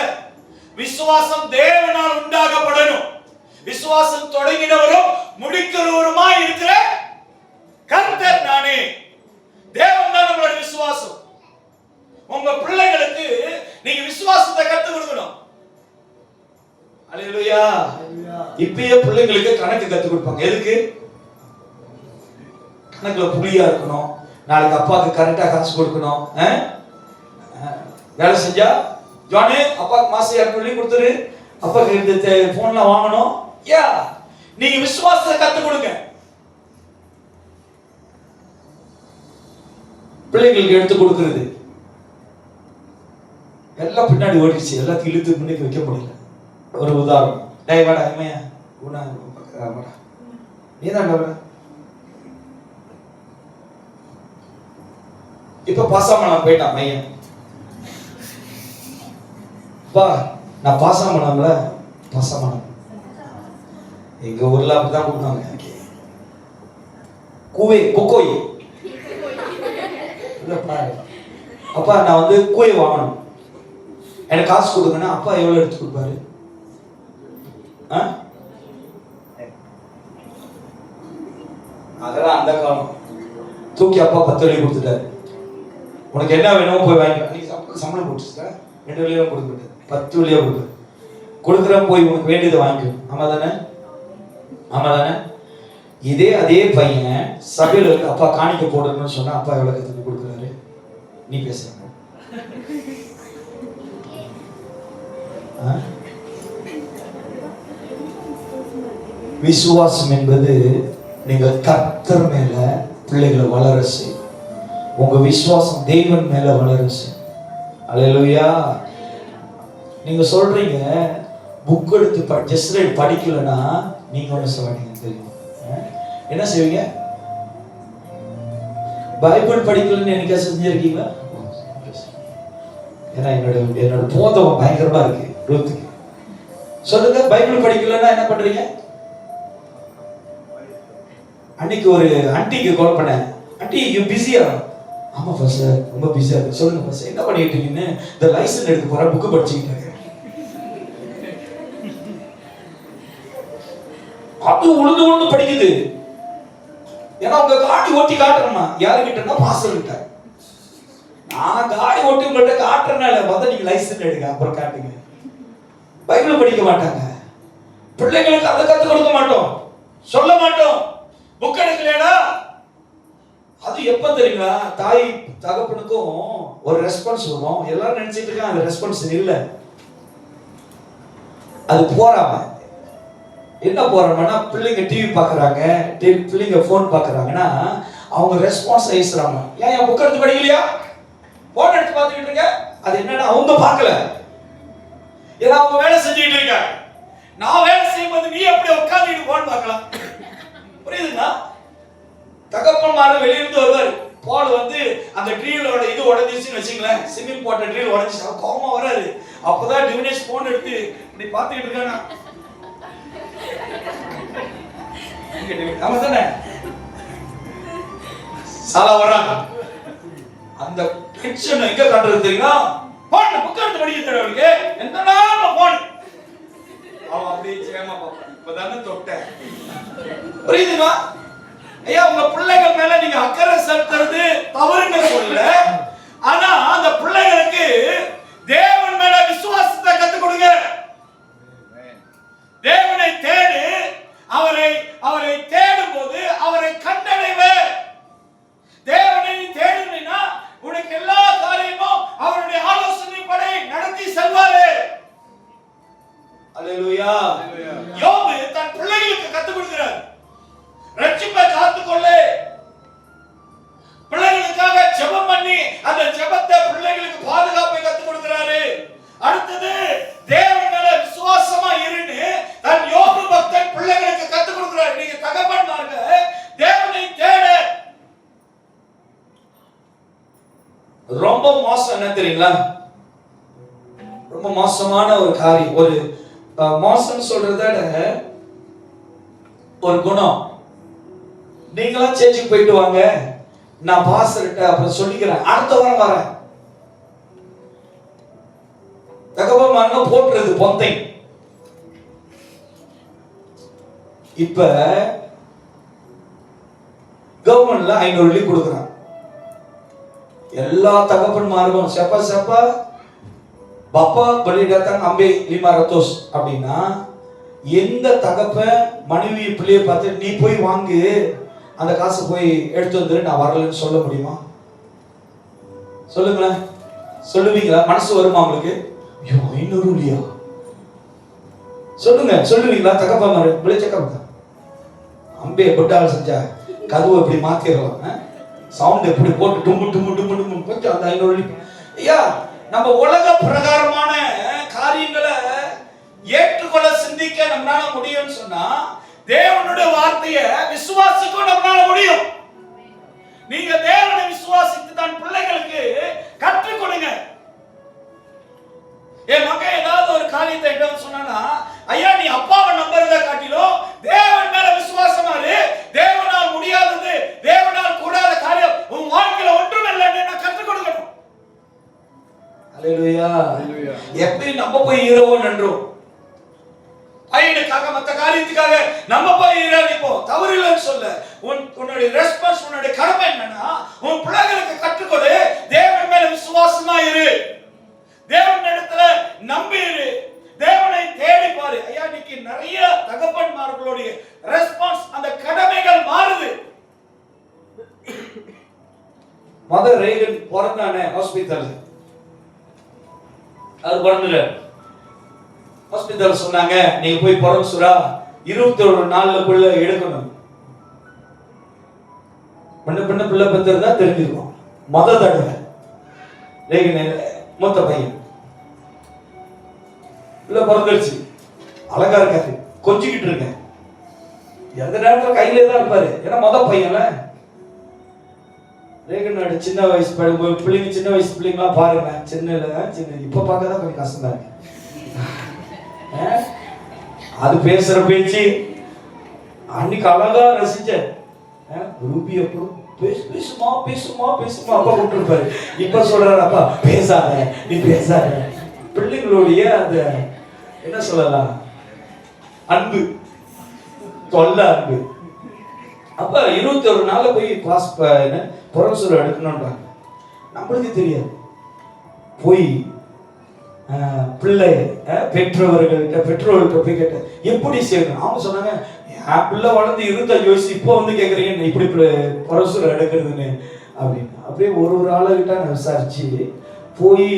விசுவாசம் தேவனால் உண்டாகப்படணும். விசுவாசம் தொடங்கினவரும் முடிக்கிறவருமா இருக்கிற கர்த்தர் நானே. தேவன் தான் நம்மளுடைய விசுவாசம். உங்க பிள்ளைகளுக்கு நீங்க விசுவாசத்தை கற்றுக் கொடுக்கணும். அல்லேலூயா. இப்பயே பிள்ளைங்களுக்கு கணக்கு கற்றுக் கொடுப்பாங்க. எதுக்கு? கணக்குல புலியா இருக்கணும், நாளைக்கு அப்பாவுக்கு கரெக்டா காசு கொடுக்கணும். வேலை செஞ்சா ஜானே அப்பாவுக்கு மாசம் 200 கொடுத்துரு, அப்பாவுக்கு போன்லாம் வாங்கணும். நீங்க விசுவாசத்தை கற்றுக் கொடுங்க. பிள்ளைங்களுக்கு எடுத்து கொடுக்கிறது எல்லாம் பின்னாடி ஓடிடுச்சு, எல்லாத்தையும் இழுத்து முன்னுக்கு வைக்க முடியல. ஒரு உதாரணம், டேய் வாடா இமையா உனா வாடா நீதான் வர. இப்ப பாசாமலாம் போயிட்டான் மையன். பா நான் பாசாமலாம்ல, பாசாமலாம் எங்க ஊர்ல அப்படிதான் கூப்பிட்டாங்க. கூவே கொக்கோய். அப்பா நான் வந்து கூயை வாங்கணும், எனக்கு காசு கொடுங்கன்னா அப்பா எவ்வளவு எடுத்து கொடுப்பாரு? அதெல்லாம் அந்த காலம். தூக்கி அப்பா 10 வெள்ளி கொடுத்துட்டாரு. உனக்கு என்ன வேணுமோ போய் வாங்கிக்க. சம்பளம் போட்டுச்சுல 2 வெள்ளியா கொடுத்துட்டு 10 வெள்ளியா கொடுத்து கொடுக்குற போய் உனக்கு வேண்டியதை வாங்கிக்கணும். ஆமா தானே? ஆமா தானே? அதே பையன் சபையில இருக்கு, அப்பா காணிக்க போடணும்னு சொன்னா அப்பா எவ்வளவு கத்துக்கு கொடுக்குறாரு? நீ பேசுற விசுவாசம் என்பது நீங்க கர்த்தர் மேல பிள்ளைகளை வளர செய்யும். உங்க விசுவாசம் தேவன் மேல வளர செய்யும். அல்லேலூயா. நீங்க சொல்றீங்க புக் எடுத்து ஜஸ்ட் படிக்கலன்னா நீங்க ஒண்ணு சொல்றீங்க தெரியும். என்ன செய்வீங்க? பைபிள் படிக்கலன்னு என்னைக்கா செஞ்சிருக்கீங்களா? ஏன்னா என்னோட போதம் பயங்கரமா இருக்கு ரூத்துக்கு. சொல்லுங்க, பைபிள் படிக்கலன்னா என்ன பண்றீங்க? அன்னைக்கு ஒரு ஆண்டிக்கு கால் பண்ணேன். ஆண்டி யூ பிஸியா? ஆமா சார், ரொம்ப பிஸியா இருக்கு. சொல்லுங்க சார், என்ன பண்ணிட்டு இருக்கீங்கன்னு. இந்த லைசன்ஸ் எடுக்க போற, புக்கு படிச்சுக்கிட்டு இருக்கேன். அது உழுந்து படிக்குது. ஏன்னா உங்க காடி ஓட்டி காட்டுறேன்னா யாருக்கிட்டனா பாஸ்டர் கிட்ட. நான் காடி ஓட்டி உங்கள்கிட்ட காட்டுறனால வந்து நீங்க லைசன்ஸ் எடுங்க, அப்புறம் காட்டுங்க. பைபிள் படிக்க மாட்டாங்க. பிள்ளைங்களுக்கு அதை கற்றுக் கொடுக்க மாட்டோம், சொல்ல மாட்டோம். புக் எடுக்கலையா? அது எப்ப தெரியுங்களா? தாய் தகப்பனுக்கும் ஒரு ரெஸ்பான்ஸ் வரும். எல்லாரும் நினைச்சிட்டு இருக்காங்க அந்த ரெஸ்பான்ஸ் இல்லை. அது போறாம என்ன போறாங்கன்னா, பிள்ளைங்க டிவி பாக்குறாங்க, பிள்ளைங்க போன் பாக்குறாங்கன்னா அவங்க ரெஸ்பான்ஸ் ஐஸ்றாங்க. ஏன் புக் எடுத்து படிக்கலையா? போன் எடுத்து பார்த்துக்கிட்டு இருக்க. அது என்னன்னா அவங்க பார்க்கல, ஏன்னா அவங்க வேலை செஞ்சுக்கிட்டு இருக்காங்க. நான் வேலை செய்யும்போது நீ எப்படி உட்காந்துட்டு போன் பார்க்கலாம்? புரியுதுங்களா? தகப்பன்மாரு வெளியிருந்து வருவாரு. பால் வந்து அந்த ட்ரீலோட இது உடஞ்சிச்சுன்னு வச்சுங்களேன், சிமெண்ட் போட்ட ட்ரீல் உடஞ்சிச்சு, கோவமா வராரு. அப்பதான் டிவினேஷ் போன் எடுத்து இப்படி பார்த்துக்கிட்டு இருக்கானா. ஆமா தானே? சாலா வராங்க. அந்த டென்ஷன் எங்க காட்டுறது தெரியுமா? போன் புக் எடுத்து படிக்க தெரியும். என்னன்னா போன் அவன் அப்படியே சேமா பாப்பான். இப்பதானே தொட்டேன். புரியுதுமா? ஐயா, உங்க பிள்ளைகள் மேல நீங்க அக்கறை செலுத்துறது தவறுன்னு சொல்லல. ஆனா அந்த பிள்ளைகளுக்கு தேவன் மேல விசுவாசத்தை கத்துக் கொடுங்க. தேவனை தேடு. அவரை தேடும் போது அவரை கண்டடைவே. தேவனை தேடுனா உனக்கு எல்லா காரியமும் அவருடைய ஆலோசனைப்படி நடத்தி செல்வாரு. அல்லேலூயா. யோபு தன் பிள்ளைகளுக்கு கத்துக் கொடுக்கிறார், ரட்சிப்பை காத்துக்கொள்ளு. பிள்ளைகளுக்காக ஜெபம் பண்ணி அந்த ஜெபத்தை பிள்ளைகளுக்கு பாதுகாப்பை கத்துக் கொடுக்கிறாரு. அடுத்தது தேவன் மேல விசுவாசமா இருந்து தன் யோபு பக்தன் பிள்ளைகளுக்கு கத்துக் கொடுக்கிறார். நீங்க தகப்பன்மார்க தேவனை தேட. ரொம்ப மோசம் என்ன தெரியுங்களா? ரொம்ப மோசமான ஒரு காரியம். ஒரு மோசம் சொல்றத ஒரு குணம். நீங்களாம் சேர்ச்சுக்கு போயிட்டு வாங்க, நான் பாஸ்டர்கிட்ட அப்புறம் சொல்லிக்கிறேன், அடுத்த வாரம் வரேன். தகவல்மாங்க போட்டுறது பொந்தை. இப்ப கவர்மெண்ட்ல 500 வெள்ளி கொடுக்குறான். எல்லா தகப்பன்மாருக்கும் செப்பா செப்பா பப்பா பலிடாத்தாங்க அம்பே லிமா ரத்தோஸ் அப்படின்னா, எந்த தகப்பன் மனைவி பிள்ளைய பார்த்து நீ போய் வாங்கு, அந்த காசை போய் எடுத்து வந்துரு, நான் வரலன்னு சொல்ல முடியுமா? சொல்லுங்களேன், சொல்லுவீங்களா? மனசு வருமா உங்களுக்கு? ஐயோ 500 இல்லையா? சொல்லுங்க, சொல்லுவீங்களா? தகப்பன்மாரு விளைச்சக்கம் அம்பே பொட்டால் செஞ்சா கதவை எப்படி மாத்திரலாம், சவுண்ட் எப்படி போட்டு டும்பு டும்பு டும்பு டும்பு கொஞ்சம் அந்த 500. ஐயா, நம்ம உலக பிரகாரமான காரியங்களை ஏற்றுக்கொள்ள சிந்திக்க நம்மளால முடியும்னு சொன்னா, தேவனுடைய வார்த்தையை விசுவாசிக்க நம்மளால முடியும். நீங்க தேவனை விசுவாசித்து தன் பிள்ளைகளுக்கு கற்றுக் கொடுங்க. என் மகன் ஏதாவது ஒரு காரியத்தை என்ன சொன்னா, ஐயா நீ அப்பாவை நம்புறத காட்டிலும் தேவன் மேல விசுவாசமா இரு. தேவனால் முடியாதது, தேவனால் கூடாத காரியம் உன் வாழ்க்கையில ஒன்றும் இல்லைன்னு நான் கற்றுக் கொடுக்கணும். அல்லேலூயா. எப்படி நம்ம போய் இரவோ நன்றோம் பையனுக்காக மற்ற காரியத்துக்காக நம்ம போய் நிப்போம், தவறு இல்லைன்னு சொல்ல. உன்னுடைய ரெஸ்பான்ஸ், உன்னுடைய கடமை என்னன்னா, உன் பிள்ளைகளுக்கு கற்றுக்கொடு. தேவன் மேல விசுவாசமா இரு, தேவன் இடத்துல நம்பி இரு, தேவனை தேடி பாரு. ஐயா இன்னைக்கு நிறைய தகப்பன்மார்களுடைய ரெஸ்பான்ஸ் அந்த கடமைகள் பிறந்தானே ஹாஸ்பிட்டல், அது பிறந்துல ஹாஸ்பிட்டல் சொன்னாங்க நீங்க போய் பரமசுரா 21 நாளுக்குள்ள எடுக்கணும். பண்ண பிள்ளை பத்திரதா தெரிஞ்சிருக்கும். மொத தடவை மூத்த பையன் பிள்ளை பிறந்துருச்சு, அழகா இருக்காரு, கொஞ்சிக்கிட்டு இருக்கேன். எந்த நேரத்தில் கையிலே தான் இருப்பாரு, ஏன்னா மொத பையன்ல. ரேகநாடு சின்ன வயசு பிள்ளைங்க, சின்ன வயசு பிள்ளைங்களாம் பாருங்க, சின்ன இப்ப பார்க்க தான் கொஞ்சம் கஷ்டம் தான். அது பேசுற பேச்சு அன்னைக்கு அழகா ரசிச்ச ரூபி. அப்புறம் பேசுமா பேசுமா பேசுமா அப்பா கூப்பிட்டுருப்பாரு. இப்ப சொல்றாரு அப்பா பேசாத, நீ பேசாத. பிள்ளைங்களுடைய அந்த என்ன சொல்லலாம், அன்பு, தொல்ல அன்பு. அப்ப 21 நாள்ல போய் கிளாஸ் புறசுரம் எடுக்கணும்ன்றாங்க. நம்மளுக்கு தெரியாது. போய் பிள்ளை பெற்றோர்கள்ட்ட போய் கேட்டேன் எப்படி செய்யணும். அவங்க சொன்னாங்க என் பிள்ளை வளர்ந்து 25 வயசு, இப்போ வந்து கேட்குறீங்க இப்படி புறசுரம் எடுக்கிறதுன்னு அப்படின்னு. அப்படியே ஒரு ஆளுகிட்ட நான் விசாரிச்சு போய்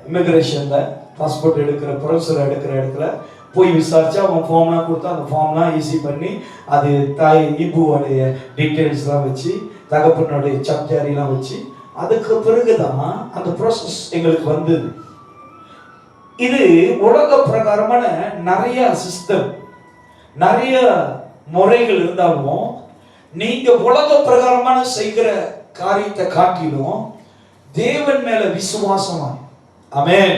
இமிகிரேஷன்ல பாஸ்போர்ட் எடுக்கிற புறசுரம் எடுக்கிற இடத்துல போய் விசாரிச்சு அவன் ஃபார்ம்லாம் கொடுத்தா அந்த ஃபார்ம்லாம் ஈஸி பண்ணி அது தாய் இபுவோடைய டீட்டெயில்ஸ்லாம் வச்சு தகப்பனுடைய சப்ஜாரிலாம் வச்சு அதுக்கு பிறகுதான் அந்த ப்ராசஸ் எங்களுக்கு வந்தது. இது உலக பிரகாரமான நிறைய சிஸ்டம், நிறைய முறைகள் இருந்தாலும் நீங்க உலக பிரகாரமான செய்கிற காரியத்தை காட்டிலும் தேவன் மேல விசுவாசமா. ஆமென்.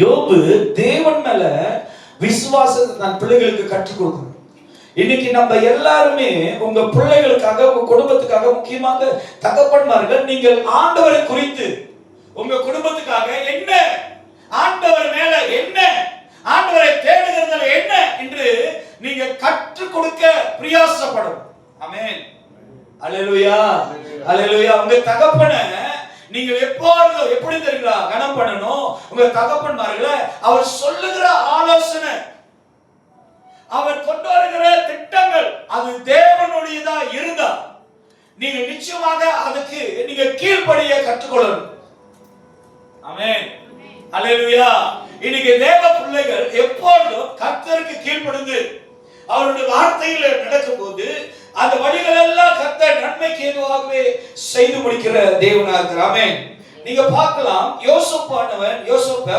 யோபு தேவன் மேல விசுவாசத்தை தன் பிள்ளைகளுக்கு கற்றுக் கொடுக்கணும். இன்னைக்கு நம்ம எல்லாருமே உங்க பிள்ளைகளுக்காக, உங்க குடும்பத்துக்காக, முக்கியமாக தகப்பன்மார்கள், நீங்கள் ஆண்டவரை குறித்து உங்க குடும்பத்துக்காக என்ன, ஆண்டவர் மேல என்ன, ஆண்டவரை தேடுகிறதுல என்ன என்று நீங்க கற்றுக் கொடுக்க பிரயாசப்படும். ஆமென். அல்லேலூயா, அல்லேலூயா. உங்க தகப்பனை நீங்கள் எப்பொழுதும் எப்படி தெரியுங்களா கனம் பண்ணணும். உங்க தகப்பன்மார்களை அவர் சொல்லுகிற ஆலோசனை, அவர் கொண்டு வருகிற திட்டங்கள் அது தேவனுடையதா இருந்தா நீங்க நிச்சயமாக அதுக்கு நீங்க கீழ்ப்படிய கற்றுக்கொள்ளணும். ஆமென். அல்லேலூயா. இன்னைக்கு தேவ பிள்ளைகள் எப்பொழுதும் கர்த்தருக்கு கீழ்ப்படிந்து அவருடைய வார்த்தையில நடக்கும்போது அந்த வழிகள் எல்லாம் கர்த்தர் நன்மைக்கு ஏதுவாகவே செய்து முடிக்கிற தேவனா இருக்கிறார். ஆமென். நீங்க பார்க்கலாம், யோசேப்பானவன், யோசேப்ப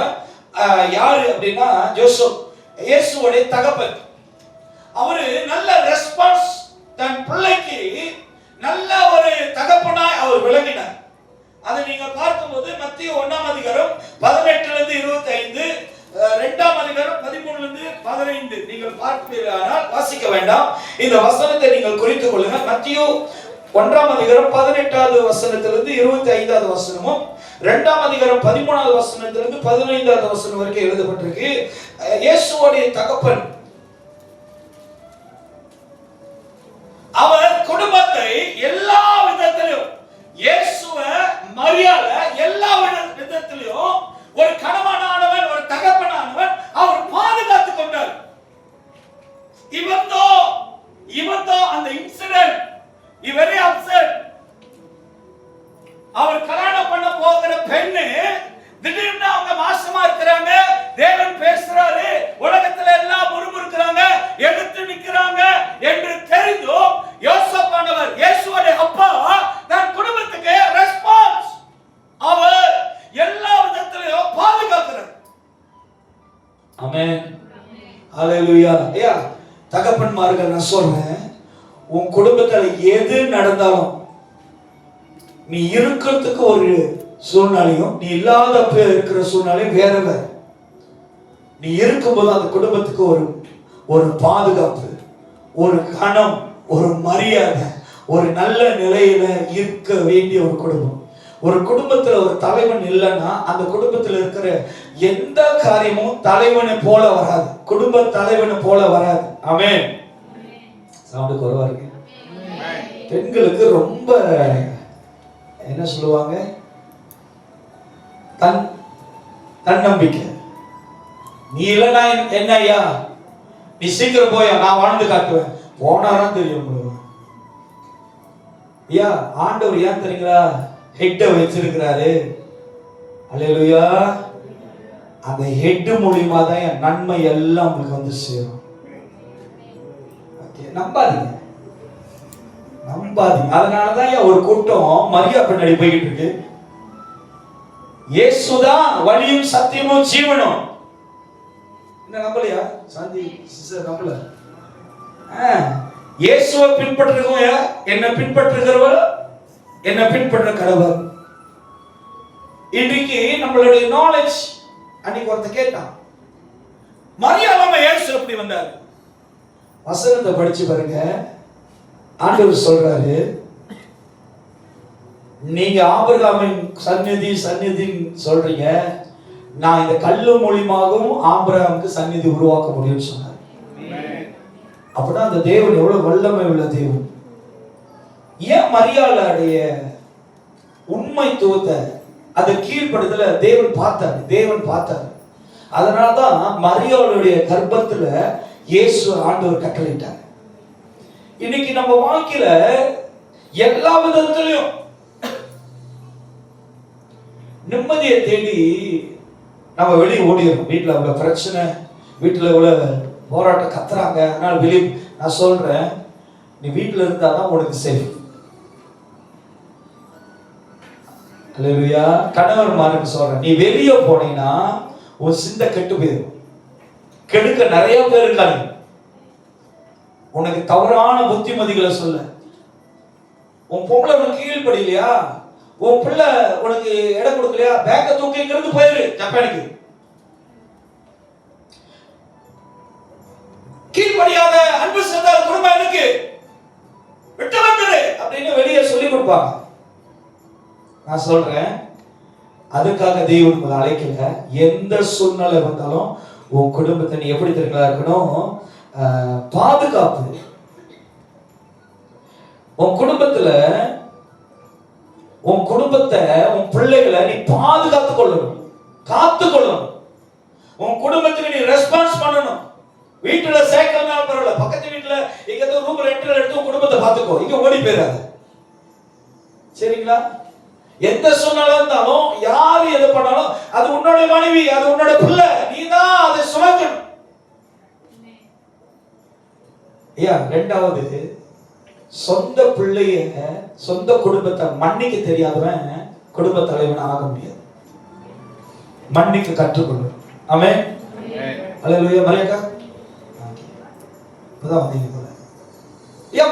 யாரு அப்படின்னா ஜோசப் இயேசுவுடைய தகப்பன். அவரு நல்ல ரெஸ்பான்ஸ், தன் பிள்ளைக்கு நல்ல ஒரு தகப்பனாய் அவர் விளங்கினார். அதை நீங்க பார்க்கும்போது மத்திய 1ஆம் அதிகாரம் 18 லிருந்து 25, 2ஆம் அதிகாரம் 13 லிருந்து 15 நீங்கள் பார்ப்பீர்களானால் வாசிக்க வேண்டாம், இந்த வசனத்தை நீங்கள் குறித்துக் கொள்ளுங்க. மத்திய 1ஆம் அதிகாரம் 18வது வசனத்திலிருந்து 25வது வசனமும், 2ஆம் அதிகாரம் 13வது வசனத்திலிருந்து 15வது வசனம் வரைக்கும் எழுதப்பட்டிருக்கு. இயேசுவுடைய தகப்பன் அவர் குடும்பத்தை எல்லா விதத்திலும், இயேசுவ மரியாத எல்லா விதத்திலும் ஒரு கணவனானவன், ஒரு தகப்பனானவன் அவர் பாதுகாத்துக் கொண்டார். even though அந்த இன்சிடென்ட் he very upset. அவர் கல்யாணம் பண்ண போகிற பெண்ணு திடீர்னு அவங்க மாசமா இருக்கிறாங்க, தேவன் பேசுறாரு, உலகத்துல எல்லாம் முறுமுறுக்கிறாங்க, எதிர்த்து நிக்கிறாங்க என்று தெரிந்தும் யோசேப்பானவர், இயேசுவுடைய அப்பா, தன் குடும்பத்துக்கு ரெஸ்பான்ஸ், அவர் எல்லா விதத்திலும் பாதுகாக்கிறார். ஆமென். ஹalleluya. ஐயா தகப்பன்மார்கள், நான் சொல்றேன், உன் குடும்பத்துல எது நடந்தாலும் நீ இருக்கிறதுக்கு ஒரு சூழ்நிலையும் நீ இல்லாதப்ப இருக்கிற சூழ்நிலையும் வேற வேற. நீ இருக்கும்போது அந்த குடும்பத்துக்கு ஒரு பாதுகாப்பு, ஒரு கணம், ஒரு மரியாதை, ஒரு நல்ல நிலையில இருக்க வேண்டிய ஒரு குடும்பம். ஒரு குடும்பத்துல ஒரு தலைவன் இல்லைன்னா அந்த குடும்பத்துல இருக்கிற எந்த காரியமும் தலைவனை போல வராது, குடும்ப தலைவனை போல வராது. ஆமென். சவுண்ட் குறைவா இருக்கு. பெண்களுக்கு ரொம்ப என்ன சொல்லுவாங்க, தன்னம்பிக்கை. நீ இல்லைன்னா என்ன ஐயா, நீ சீக்கிரம் போயா, நான் வாழ்ந்து காட்டுவேன். போனாதான் தெரியும். ஐயா ஆண்டவர் ஏன் தெரியுங்களா ஹெட்டை வச்சிருக்கிறாரு? அல்லேலூயா. அந்த ஹெட் மூலியமா தான் என் நன்மை எல்லாம் உங்களுக்கு வந்து சேரும். நம்பாதீங்க, நம்பாதீங்க. அதனாலதான் ஒரு கூட்டம் மரியா பின்னாடி போய்கிட்டு இருக்கு. இயேசுதான் வழியும் சத்தியமும் ஜீவனும். என்ன நம்பலையா சாந்தி சிஸ்டர்? நம்பல. இயேசுவை பின்பற்றுறவங்க என்ன பின்பற்றுகிறவர் என்ன பின்பற்ற கடவுள். இன்றைக்கு நம்மளுடைய நாலேஜ், அன்னைக்கு ஒருத்தர் கேட்டான் மரியாதை இயேசு எப்படி வந்தார்? வசனத்தை படிச்சு பாருங்க. ஆண்டவர் சொல்றாரு, நீங்க ஆபிரகாமின் சந்நிதி சொல்றீங்க, நான் இந்த கல்லு மூலியமாகவும் ஆபிரகாமுக்கு சந்நிதி உருவாக்க முடியும்னு சொன்னார். அப்படின்னா அந்த தேவன் எவ்வளவு வல்லமை உள்ள தேவன். ஏன் மரியாளுடைய உண்மைத்துவத்தை அதை கீழ்ப்படுதல தேவன் பார்த்தார். அதனாலதான் மரியாளுடைய கர்ப்பத்துல இயேசு ஆண்டவர் கட்டளையிட்டார். இன்னைக்கு நம்ம வாழ்க்கையில எல்லா விதத்திலையும் நிம்மதியை தேடி நம்ம வெளியே ஓடிடுறோம். வீட்டுல அவ்வளவு பிரச்சனை, வீட்டுல இவ்வளவு போராட்டம் கத்துறாங்க. அதனால வெளியே நான் சொல்றேன், நீ வீட்டுல இருந்தாதான் உனக்கு சேஃப். அல்லேலூயா. கணவன்மாருக்கு சொல்றேன், நீ வெளியே போனீங்கன்னா உன் சிந்தை கெட்டு போயிடும். கெடுக்க நிறைய பேர் இருக்காங்க. உனக்கு தவறான புத்திமதிகளை சொல்ல, உன் பொம்பளை உனக்கு கீழ்படிலையா, உன் பிள்ளை உனக்கு இடம் கொடுக்கலையா, பேக்க தூக்கிங்கிறது போயிரு ஜப்பானுக்கு. கீழ்படியாத அன்பு செலுத்தாத குடும்பம் எனக்கு விட்டு வந்துரு அப்படின்னு வெளியே சொல்லி கொடுப்பாங்க. நான் சொல்றேன், அதுக்காக தெய்வம் உங்களை அழைக்கல. எந்த சூழ்நிலை வந்தாலும் உன் குடும்பத்தை நீ எப்படி தெரியுங்களா இருக்கணும்? பாதுகாப்பு. உன் குடும்பத்தை உன் பிள்ளைகளை நீ பாதுகாத்துக் கொள்ளணும், காத்துக்கொள்ளணும். உன் குடும்பத்துக்கு நீ ரெஸ்பான்ஸ் பண்ணணும். வீட்டுல சேர்க்கலாம் பரவாயில்ல, பக்கத்து வீட்டுல எங்க ரூம் ரெண்டல் எடுத்து குடும்பத்தை பார்த்துக்கோ, இங்க ஓடி போயிடாது. சரிங்களா? எந்த சூழ்நிலை இருந்தாலும் யாரு எது பண்ணாலும் அது உன்னோட மனைவி, அது உன்னோட பிள்ளை, நீதான் அதை சுமக்கணும். ரெண்டாவது, சொந்த பிள்ளைய சொந்த குடும்பத்தை மன்னிக்க தெரியாதவன் குடும்ப தலைவன் ஆக முடியாது. மன்னிக்க கற்றுக்கொள்ளும். ஆமென். அல்லேலூயா. மரியாக்கா இப்பதான் வந்தீங்க போல.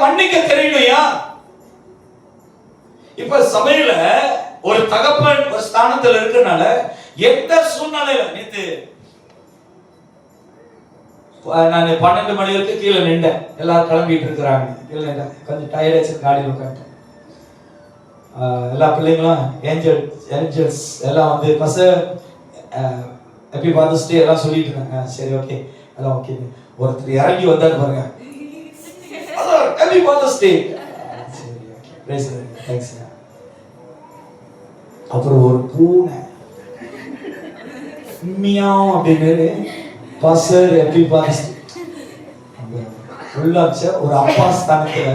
மன்னிக்க தெரியலையா? இப்ப சபையில ஒரு தகப்பன் ஒரு ஸ்தானத்துல இருக்கனால எந்த சூழ்நிலையில, நேத்து நான் 12 மணி வரைக்கும் கீழே நின்றேன். எல்லாரும் கிளம்பிட்டு இருக்கிறாங்க. கீழே நின்றேன், கொஞ்சம் டயர்ட் ஆச்சு, காடியில் உட்காந்துட்டேன். எல்லா பிள்ளைங்களும் ஏஞ்சல்ஸ் எல்லாம் வந்து ஹாப்பி ஃபாதர்ஸ் டே எல்லாம் சொல்லிட்டு இருந்தாங்க. சரி, ஓகே, எல்லாம் ஓகே. ஒருத்தர் இறங்கி வந்தாரு பாருங்க, ஹாப்பி ஃபாதர்ஸ் டே. சரி, okay, praise the Lord, thanks. அப்புறம் ஒரு பூனை மியாவ் அப்படின்னு பாஸ்டர் ஹாப்பி ஃபாதர்ஸ் உள்ளாச்ச ஒரு அப்பா ஸ்தானத்துல.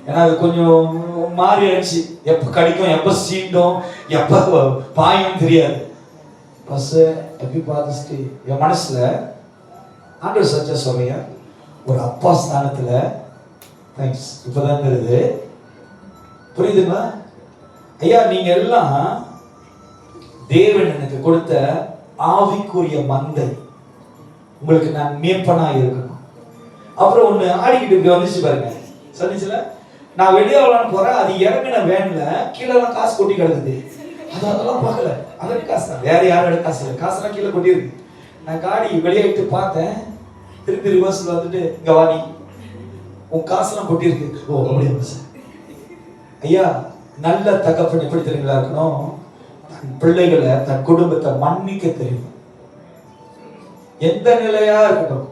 ஏன்னா அது கொஞ்சம் மாறி ஆயிடுச்சு. எப்ப கடிக்கும், எப்ப சீண்டும், எப்ப பாயும் தெரியாது. பாஸ்டர் ஹாப்பி ஃபாதர்ஸ் டே. என் மனசுல ஆண்டவர் சச்சா சொல்றீங்க, ஒரு அப்பா ஸ்தானத்துல தேங்க்ஸ். இப்பதான் தெரியுது, புரியுதுங்களா? ஐயா, நீங்க எல்லாம் தேவன் எனக்கு கொடுத்த ஆவிக்குரிய மந்தை. உங்களுக்கு நான் மேப்பனா இருக்கணும். அப்புறம் ஒண்ணு ஆடிக்கிட்டு இப்படி வந்துச்சு பாருங்க, சொன்னிச்சுல, நான் வெளியே வரலான்னு போறேன். அது இறங்கின வேன்ல கீழெல்லாம் காசு கொட்டி கிடக்குது. அதெல்லாம் பார்க்கல, அதற்கு காசு தான், வேற யாரோட காசு இல்லை. காசுலாம் கீழே கொட்டி இருக்கு. நான் காடி வெளியே விட்டு பார்த்தேன். திருப்பி ரிவர்ஸ்ல வந்துட்டு, இங்க வாடி, உன் காசுலாம் கொட்டி இருக்கு. ஓ, அப்படியே. ஐயா, நல்ல தகப்பன் எப்படி தெரியுங்களா இருக்கணும்? தன் பிள்ளைகளை, தன் குடும்பத்தை மன்னிக்க தெரியும். எந்த நிலையா இருக்கட்டும்.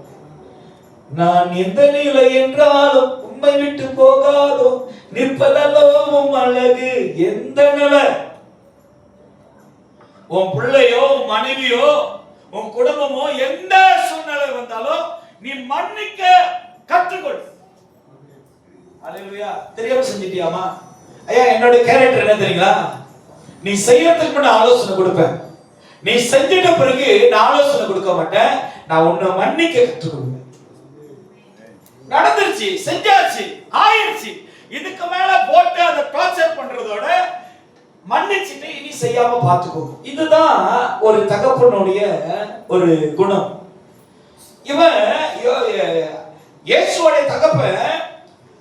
நான் எந்த நிலை என்றாலும் உம்மை விட்டு போகாதோ, நிற்பதெல்லாம் அழகு. எந்த நிலை, உன் பிள்ளையோ, மனைவியோ, உன் குடும்பமோ, எந்த சூழ்நிலை வந்தாலும் நீ மன்னிக்க கற்றுக்கொள். அல்லேலூயா. தெரியாம செஞ்சிட்டியாமா? ஐயா, என்னோட கேரக்டர் என்ன தெரியுங்களா? நீ செய்யறதுக்கு முன்ன ஆலோசனை கொடுப்பேன், நீ செஞ்சிட்ட பிறகு நான் ஆலோசனை கொடுக்க மாட்டேன், நான் உன்னை மன்னிக்க கற்றுக் கொடுப்பேன். நடந்துருச்சு, செஞ்சாச்சு, ஆயிடுச்சு. இதுக்கு மேல போட்டு அதை டார்ச்சர் பண்றதோட மன்னிச்சிட்டு இனி செய்யாம பார்த்துக்கோ. இதுதான் ஒரு தகப்பனுடைய ஒரு குணம். இவன் இயேசுவோட தகப்பன்,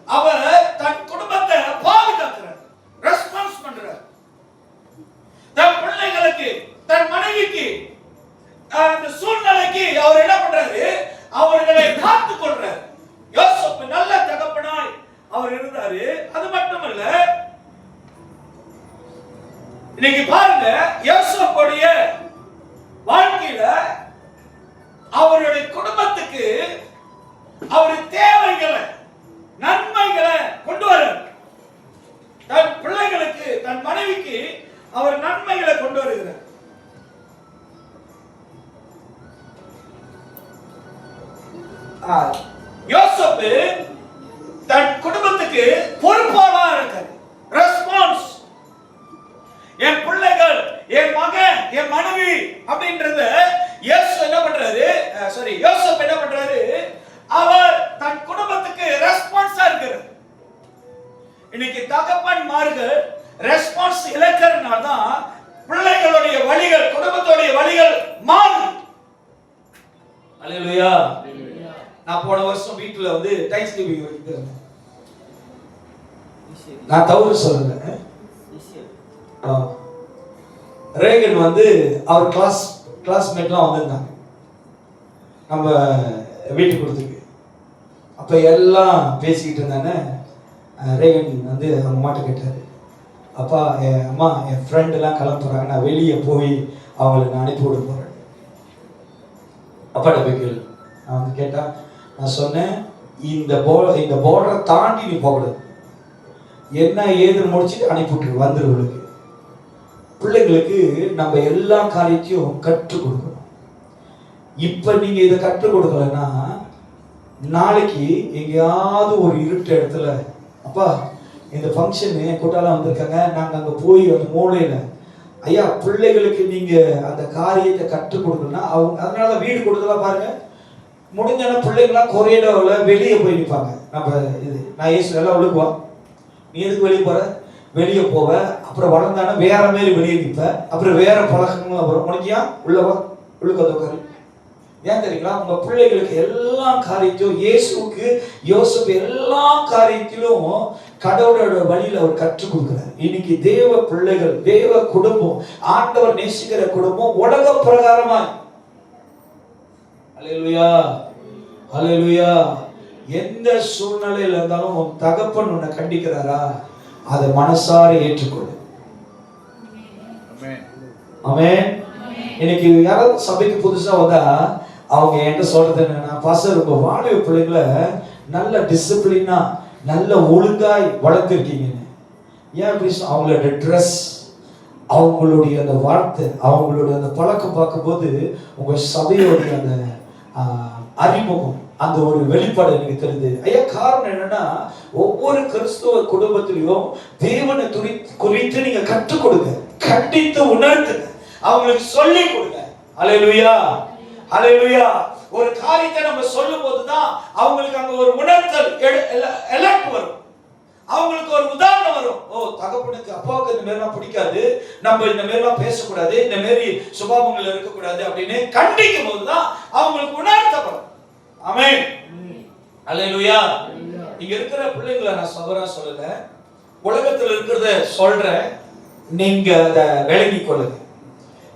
அவன் தன் குடும்பத்தை பாதுகாக்கிறார், ரெஸ்பான்ஸ் பண்றார். தன் பிள்ளைகளுக்கு, தன் மனைவிக்கு, அந்த சூழ்நிலைக்கு அவர் என்ன பண்றாரு? அவர்களை காத்துக் கொள்றார். யோசேப்பு நல்ல தகப்பனாய் அவர் இருந்தாரு. அது மட்டுமல்ல, இன்னைக்கு பாருங்க, யோசேப்புடைய வாழ்க்கையில அவருடைய குடும்பத்துக்கு அவர் தேவைகளை, நன்மைகளை கொண்டு வர, தன் பிள்ளைகளுக்கு, தன் மனைவிக்கு அவர் நன்மைகளை கொண்டு வருகிறார். யோசேப்பு தன் குடும்பத்துக்கு பொறுப்பாளா இருக்கார். ரெஸ்பான்ஸ். என் பிள்ளைகள், என் மகன், என் மனைவி அப்படின்றத யோசேப்பு என்ன பண்றாரு? அவர் தன் குடும்பத்துக்கு ரெஸ்பான்ஸா இருக்கிறார். இன்னைக்கு தகப்பன்மார்கள் ரெஸ்பான்ஸ் இழக்கிறதுனால தான் பிள்ளைகளுடைய வழிகள், குடும்பத்துடைய வழிகள் மாறும். அல்லேலூயா. நான் போன வருஷம் வீட்டுல வந்து டைம்ஸ் கிவிங் வைக்கிறேன். நான் தவறு சொல்லல. ரேகன் வந்து அவர் கிளாஸ்மேட்லாம் வந்திருந்தாங்க நம்ம வீட்டுக்கு கொடுத்துருக்கு. அப்ப எல்லாம் பேசிக்கிட்டு இருந்தானே, ரேகன் வந்து அவங்க அம்மாட்ட கேட்டாரு, அப்பா என் அம்மா என் ஃப்ரெண்ட் எல்லாம் கிளம்புறாங்க, நான் வெளியே போய் அவங்களை நான் அனுப்பி விட போறேன். அப்பாட்ட போய் கேளு. நான் வந்து கேட்டா, நான் சொன்னேன், இந்த பார்டரை தாண்டி நீ போகக்கூடாது, என்ன ஏதுன்னு முடிச்சுட்டு அனுப்பிவிட்டு வந்துருவளுக்கு. பிள்ளைங்களுக்கு நம்ம எல்லா காரியத்தையும் கற்றுக் கொடுக்கணும். இப்ப நீங்க இதை கற்றுக் கொடுக்கலன்னா நாளைக்கு எங்கேயாவது ஒரு இருட்டு இடத்துல, அப்பா இந்த ஃபங்க்ஷனு கூட்டாலாம் வந்திருக்காங்க, நாங்கள் அங்கே போய் அந்த மூலையில், ஐயா பிள்ளைகளுக்கு நீங்க அந்த காரியத்தை கற்றுக் கொடுக்கணும்னா அவங்க, அதனால வீடு கொடுத்தலாம் பாருங்க, முடிஞ்சனா பிள்ளைங்களாம் கொரியடோவில் வெளியே போய் நிற்பாங்க. நம்ம இது நான் ஏசு எல்லாம் ஒழுங்குவா, நீ எதுக்கு வெளியே போற? வெளியே போவ, அப்புறம் வளர்ந்தானா வேற மாரி வெளியே நிற்ப, அப்புறம் வேற பழக்கங்களும் வரும். முடிக்கியா உள்ளவா உள்ளுக்கு உட்காரு. ஏன் தெரியுங்களா? உங்க பிள்ளைகளுக்கு எல்லா காரியத்தையும் இயேசுக்கு யோசேப்பு எல்லா காரியத்திலும் கடவுளோட வழியில அவர் கற்றுக் கொடுக்கிறார். இன்னைக்கு தேவ பிள்ளைகள், தேவ குடும்பம், ஆண்டவர் நேசிக்கிற குடும்பம் உலக பிரகாரமா, அல்லேலூயா அல்லேலூயா, எந்த சூழ்நிலையில இருந்தாலும் உன் தகப்பன் உன்னை கண்டிக்கிறாரா, அதை மனசார ஏற்றுக்கொள்ளு. ஆமென். இன்னைக்கு யாராவது சபைக்கு புதுசா வந்தா அவங்க என்கிட்ட சொல்றது என்னன்னா, பாஸ்டர் உங்க வாலிப பிள்ளைங்களை நல்ல டிசிப்ளினா, நல்ல ஒழுங்காய் வளர்த்திருக்கீங்கன்னு. ஏன் அப்படி? அவங்களோட ட்ரெஸ், அவங்களுடைய அந்த வார்த்தை, அவங்களுடைய அந்த பழக்கம் பார்க்கும்போது உங்க சபையோடைய அந்த அறிமுகம், அந்த ஒரு வெளிப்பாடு எனக்கு தெரியுது. ஐயா காரணம் என்னன்னா, ஒவ்வொரு கிறிஸ்துவ குடும்பத்திலையும் தேவனை குறித்து நீங்க கற்றுக் கொடுங்க, கண்டித்து உணர்த்துங்க, அவங்களுக்கு சொல்லி கொடுங்க. அல்லேலூயா அல்லேலூயா. ஒரு காரியத்தை நம்ம சொல்லும் போதுதான் அவங்களுக்கு அங்க ஒரு உணர்த்தல் எலர்ட் வரும், அவங்களுக்கு ஒரு உதாரணம் வரும். ஓ, தகப்பனுக்கு அப்பாவுக்கு இந்த மாதிரிலாம் பிடிக்காது, நம்ம இந்த மாதிரிலாம் பேசக்கூடாது, இந்த மாதிரி சுபாவங்கள் இருக்கக்கூடாது அப்படின்னு கண்டிக்கும் போதுதான் அவங்களுக்கு உணர்த்தப்படும். ஆமென். அல்லேலூயா. இங்க இருக்கிற பிள்ளைங்களை நான் சவரா சொல்லல, உலகத்துல இருக்கிறத சொல்றேன், நீங்க அதை விளங்கிக் கொள்ளுங்க.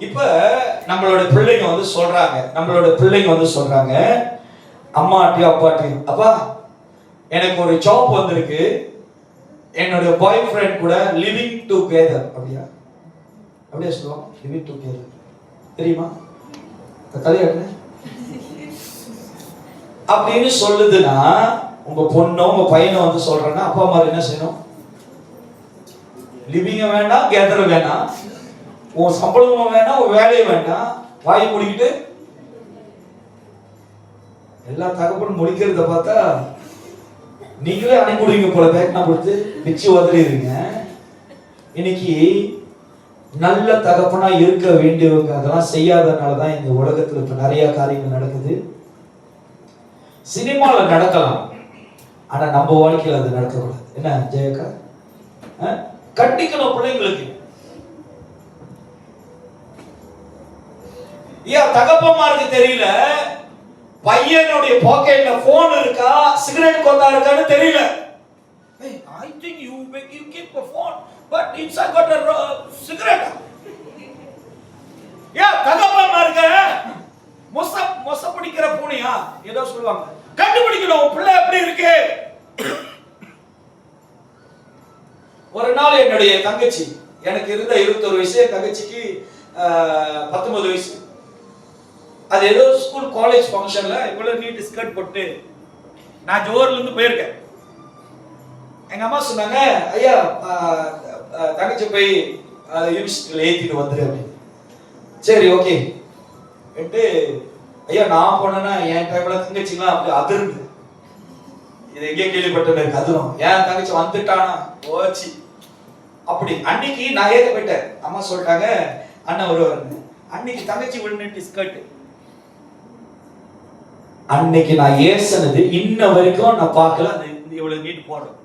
இப்ப நம்மளோட பிள்ளைங்க வந்து சொல்றாங்க, அம்மாட்டையும் அப்பாட்டையும், அப்பா எனக்கு ஒரு ஜாப் வந்திருக்கு, என்னோட பாய் ஃப்ரெண்ட் கூட லிவிங் டுகெதர். அப்படியே சொல்லுவாங்க, லிவிங் டுகெதர் தெரியுமா? தலையாட்டு அப்படின்னு சொல்லுதுன்னா, உங்க பொண்ணோ உங்க பையனோ வந்து சொல்றாங்க, அப்பா அம்மா என்ன செய்யணும்? லிவிங்க வேண்டாம், கேதர் வேண்டாம், உன் சம்பளமும் வேண்டாம், உன் வேலையும் வேண்டாம், வாய் முடிக்கிட்டு. எல்லா தகப்பனும் முடிக்கிறத பார்த்தா நீங்களே அனுப்பிடுவீங்க போல பேக் நான் கொடுத்து பிச்சு உதறிடுங்க. இன்னைக்கு நல்ல தகப்பனா இருக்க வேண்டியவங்க அதெல்லாம் செய்யாதனால தான் இந்த உலகத்துல இப்ப நிறைய காரியங்கள் நடக்குது. சினிமால நடக்கலாம், ஆனா நம்ம வாழ்க்கையில அது நடக்கக்கூடாது. என்ன ஜெயக்கா? கண்டிக்கணும் பிள்ளைங்களுக்கு. ஏன் தகப்பமாருக்கு தெரியல, பையனுடைய பாக்கெட்ல போன் இருக்கா சிகரெட் கொத்தா இருக்கான்னு தெரியல. I think you keep a phone but inside got a cigarette. ஏன் தகப்பமாருக்கு மொச பிடிக்கிற பூனையா ஏதோ சொல்லுவாங்க. கண்டுபிடிக்கணும் பிள்ளை எப்படி இருக்கு. ஒரு நாள் என்னுடைய தங்கச்சி, எனக்கு இருந்த 21 வயசு, என் தங்கச்சிக்கு 19 வயசு. அது ஏதோ ஸ்கூல் காலேஜ் ஃபங்க்ஷன்ல இவ்வளவு நீட் ஸ்கர்ட் போட்டு நான் ஜோர்ல இருந்து போயிருக்கேன். எங்க அம்மா சொன்னாங்க, ஐயா தங்கச்சி போய் யூனிவர்சிட்டியில ஏத்திட்டு வந்துரு அப்படின்னு. சரி ஓகே என்ட்டு ஐயா நான் போனேன்னா என் டைம்ல தங்கச்சிலாம் அப்படி அதிர்ந்து, இது எங்கே கேள்விப்பட்டது இருக்கு அதுவும். என் தங்கச்சி வந்துட்டானா போச்சு அப்படி. அன்னைக்கு நான் ஏக போயிட்டேன். அம்மா சொல்லிட்டாங்க அண்ணன் வருவாருன்னு. அன்னைக்கு தங்கச்சி விழுந்துட்டு ஸ்கர்ட். அன்னைக்கு நான் ஏசனது இன்ன வரைக்கும் நான் பார்க்கல. அது இவ்வளவு நீட் போடுறோம்.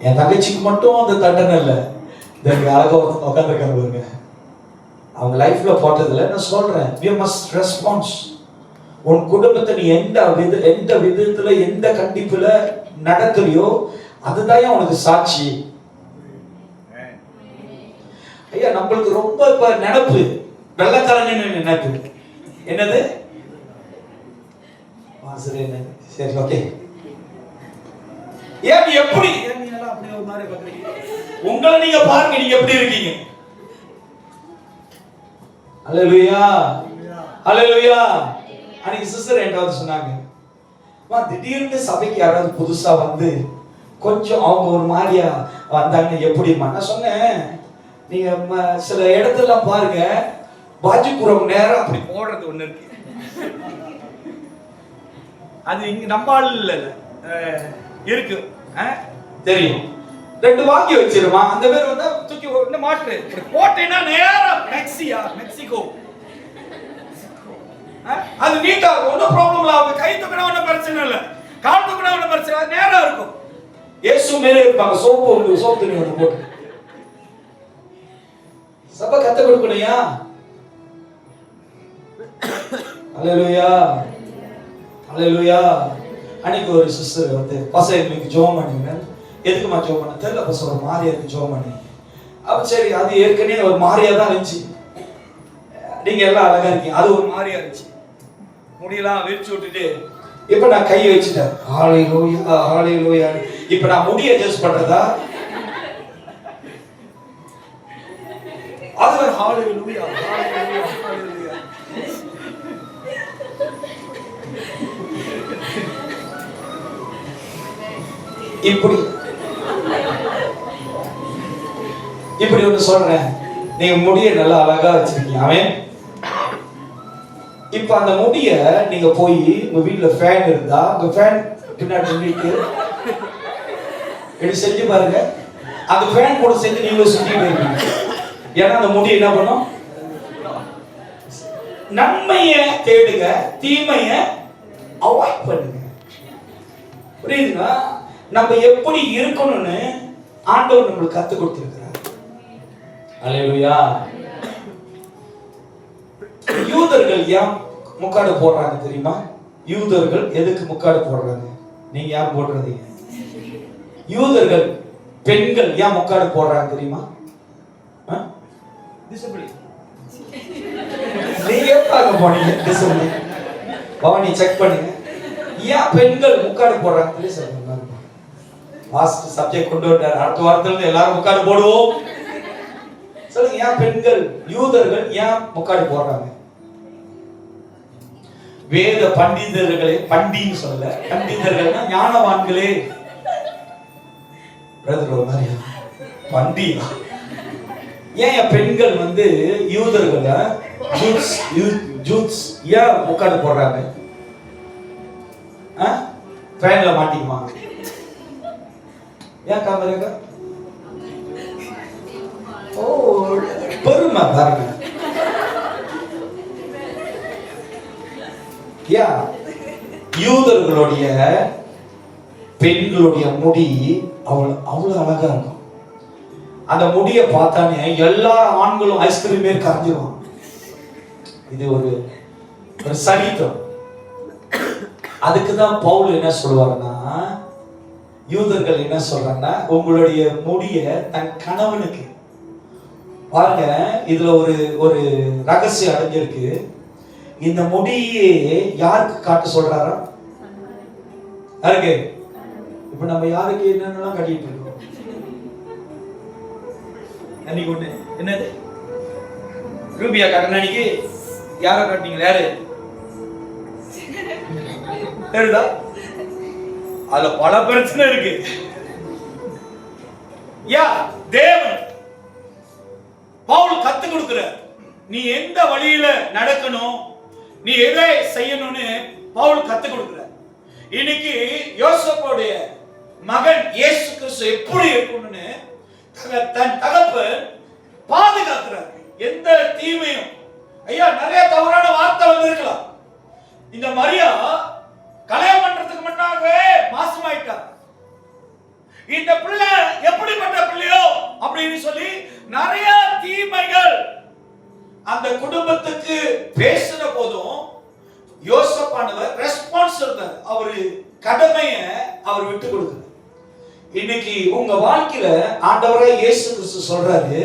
என் தங்கச்சிக்கு மட்டும் அந்த தண்டனை இல்லை. அழகா உட்காந்துருக்காங்க பாருங்க. அவங்க லைஃப்ல போட்டதுல நான் சொல்றேன், we must respond. உன் குடும்பத்தை நீ எந்த விதத்துல எந்த கண்டிப்புல நடக்கலையோ அதுதான் உனக்கு சாட்சி. ஐயா நம்மளுக்கு ரொம்ப இப்ப நினைப்பு வெள்ளக்காரன் நினைப்பு. என்னது? சரி ஓகே. ஏன் எப்படி அப்படி ஒரு மாதிரி பாக்குறீங்க? உங்களை நீங்க பாருங்க, நீங்க எப்படி இருக்கீங்க. அல்லேலூயா அல்லேலூயா. அன்னைக்கு சிஸ்டர் என்கிட்ட சொன்னாங்க, திடீர்னு சபைக்கு யாராவது புதுசா வந்து கொஞ்சம் அவங்க ஒரு மாதிரியா வந்தாங்க எப்படிமா? நான் சொன்னேன், நீங்க சில இடத்துல பாருங்க பாஜிபுரம் நேரம் அப்படி போடுறது ஒண்ணு இருக்கு. அது இங்க நம்ம இல்ல இருக்கு தெரியும். 2 வாங்கி வச்சிருமா, அந்த பேர் வந்து தூக்கி ஒண்ணு மாற்று போட்டேன்னா நேரம் மெக்சிகோ. அது நீட்டா ஒன்னும் ப்ராப்ளம் இல்ல. அவங்க கை தூக்கினா ஒன்னும் பிரச்சனை இல்ல, கால் தூக்கினா ஒன்னும் பிரச்சனை இல்ல, நேரம் இருக்கும். இயேசு மேலே இருப்பாங்க. சோப்பு தண்ணி வந்து போட்டு சபை கத்த கொடுக்கணையா? அல்லேலூயா அல்லேலூயா. அன்னைக்கு ஒரு சிஸ்டர் வந்து பசங்களுக்கு ஜோம் பண்ணிங்க. எதுக்குமா ஜோம் பண்ண தெரியல, பசங்க ஒரு மாதிரியா இருக்கு ஜோம் பண்ணி. அப்ப சரி, அது ஏற்கனவே ஒரு மாதிரியா தான் இருந்துச்சு. நீங்க எல்லாம் அழகா இருக்கீங்க, அது ஒரு மாதிரியா இருந்துச்சு. முடியெல்லாம் விரிச்சு விட்டுட்டு இப்ப நான் கை வச்சுட்டேன். ஹalleluya ஹalleluya. இப்ப நான் முடி அட்ஜஸ்ட் பண்றதா? அது ஹalleluya ஹalleluya ஹalleluya. இப்படி ஒன்று சொல்றேன், நீங்க முடிய நல்லா அழகா வச்சிருக்கீங்க. அவன் இப்ப அந்த முடிய நீங்க போய் உங்க வீட்டுல ஃபேன் இருந்தா உங்க ஃபேன் பின்னாடி நின்றுட்டு இப்படி செஞ்சு பாருங்க. அந்த ஃபேன் கூட சேர்ந்து நீங்க சுத்திட்டு இருக்கீங்க. ஏன்னா அந்த முடி என்ன பண்ணும்? நன்மைய தேடுங்க, தீமைய அவாய்ட் பண்ணுங்க. புரியுதுங்களா? நம்ம எப்படி இருக்கணும்னு ஆண்டவர் நம்மளுக்கு கத்து கொடுத்திருக்கிறார். அல்லேலூயா. யூதர்கள் ஏன் முக்காடு போடுறாங்க தெரியுமா? யூதர்கள் எதுக்கு முக்காடு போடுறாங்க? நீங்க யார் போடுறீங்க? யூதர்கள் பெண்கள் ஏன் முக்காடு போடுறாங்க தெரியுமா? நீங்க பார்க்க போனீங்க டிசம்பிளி பவானி செக் பண்ணுங்க. ஏன் பெண்கள் முக்காடு போடுறாங்க சொல்லுங்க. லாஸ்ட் சப்ஜெக்ட் கொண்டு வந்தார். அடுத்த வாரத்துல இருந்து எல்லாரும் முக்காடு போடுவோம் சொல்லுங்க. ஏன் பெண்கள் யூதர்கள் ஏன் முக்காடு போடுறாங்க? வேத பண்டிதர்களே, பண்டின்னு சொல்ல, பண்டிதர்கள்னா ஞானவான்களே. பிரதர் ஒரு மாதிரி பண்டியா. ஏன் பெண்கள் வந்து யூதர்களை ஜூட்ஸ் ஏன் முக்காடு போடுறாங்க? ஃபேன்ல மாட்டிக்குமா? ஏன் காமரேக்கா? ஓ, பெருமை பாருங்க. யூதர்களுடைய பெண்களுடைய முடி அவ்வளவு அழகா இருக்கும். அந்த முடியை பார்த்தானே எல்லா ஆண்களும் ஐஸ்கிரீம் மேல் கரைஞ்சிருவாங்க. இது ஒரு சரித்திரம். அதுக்குதான் பவுல் என்ன சொல்லுவாங்கன்னா, யூதர்கள் என்ன சொல்றாங்கன்னா, உங்களுடைய முடிய தன் கணவனுக்கு பாருங்க. இதுல ஒரு ரகசியம் அடங்கியிருக்கு. இந்த முடியே யாருக்கு காட்ட சொல்றாரா? யாருக்கு? இப்ப நம்ம யாருக்கு என்னென்னலாம் கட்டிட்டு இருக்கோம்? அன்னைக்கு ஒண்ணு என்னது ரூபியா கண்ணாடிக்கு யார காட்டினீங்க? யாரு? தெரியுதா? அதுல பல பிரச்சனை இருக்கு. தேவன் பவுல் கத்து கொடுக்கிற, நீ எந்த வழியில நடக்கணும், நீ எதை செய்யணும்னு பவுல் கத்து கொடுக்கிற. இன்னைக்கு யோசேப்புடைய மகன் இயேசு கிறிஸ்து எப்படி இருக்கணும்னு தன் தகப்பன் பாதுகாக்கிறார். எந்த தீமையும் ஐயா நிறைய தவறான வார்த்தை வந்து இருக்கலாம். இந்த மரியா கல்யாணம் பண்றதுக்கு முன்னாவே மாசமாயிட்டார். இந்த பிள்ளை எப்படிப்பட்ட பிள்ளையோ அப்படின்னு சொல்லி நிறைய தீமைகள் அந்த குடும்பத்துக்கு பேசின போதும் யோசேப்பானவர் ரெஸ்பான்ஸ் எடுத்தார். அவரு கடமையை அவர் விட்டு கொடுத்தார். இன்னைக்கு உங்க வாழ்க்கையில ஆண்டவரே இயேசு கிறிஸ்து சொல்றாரு,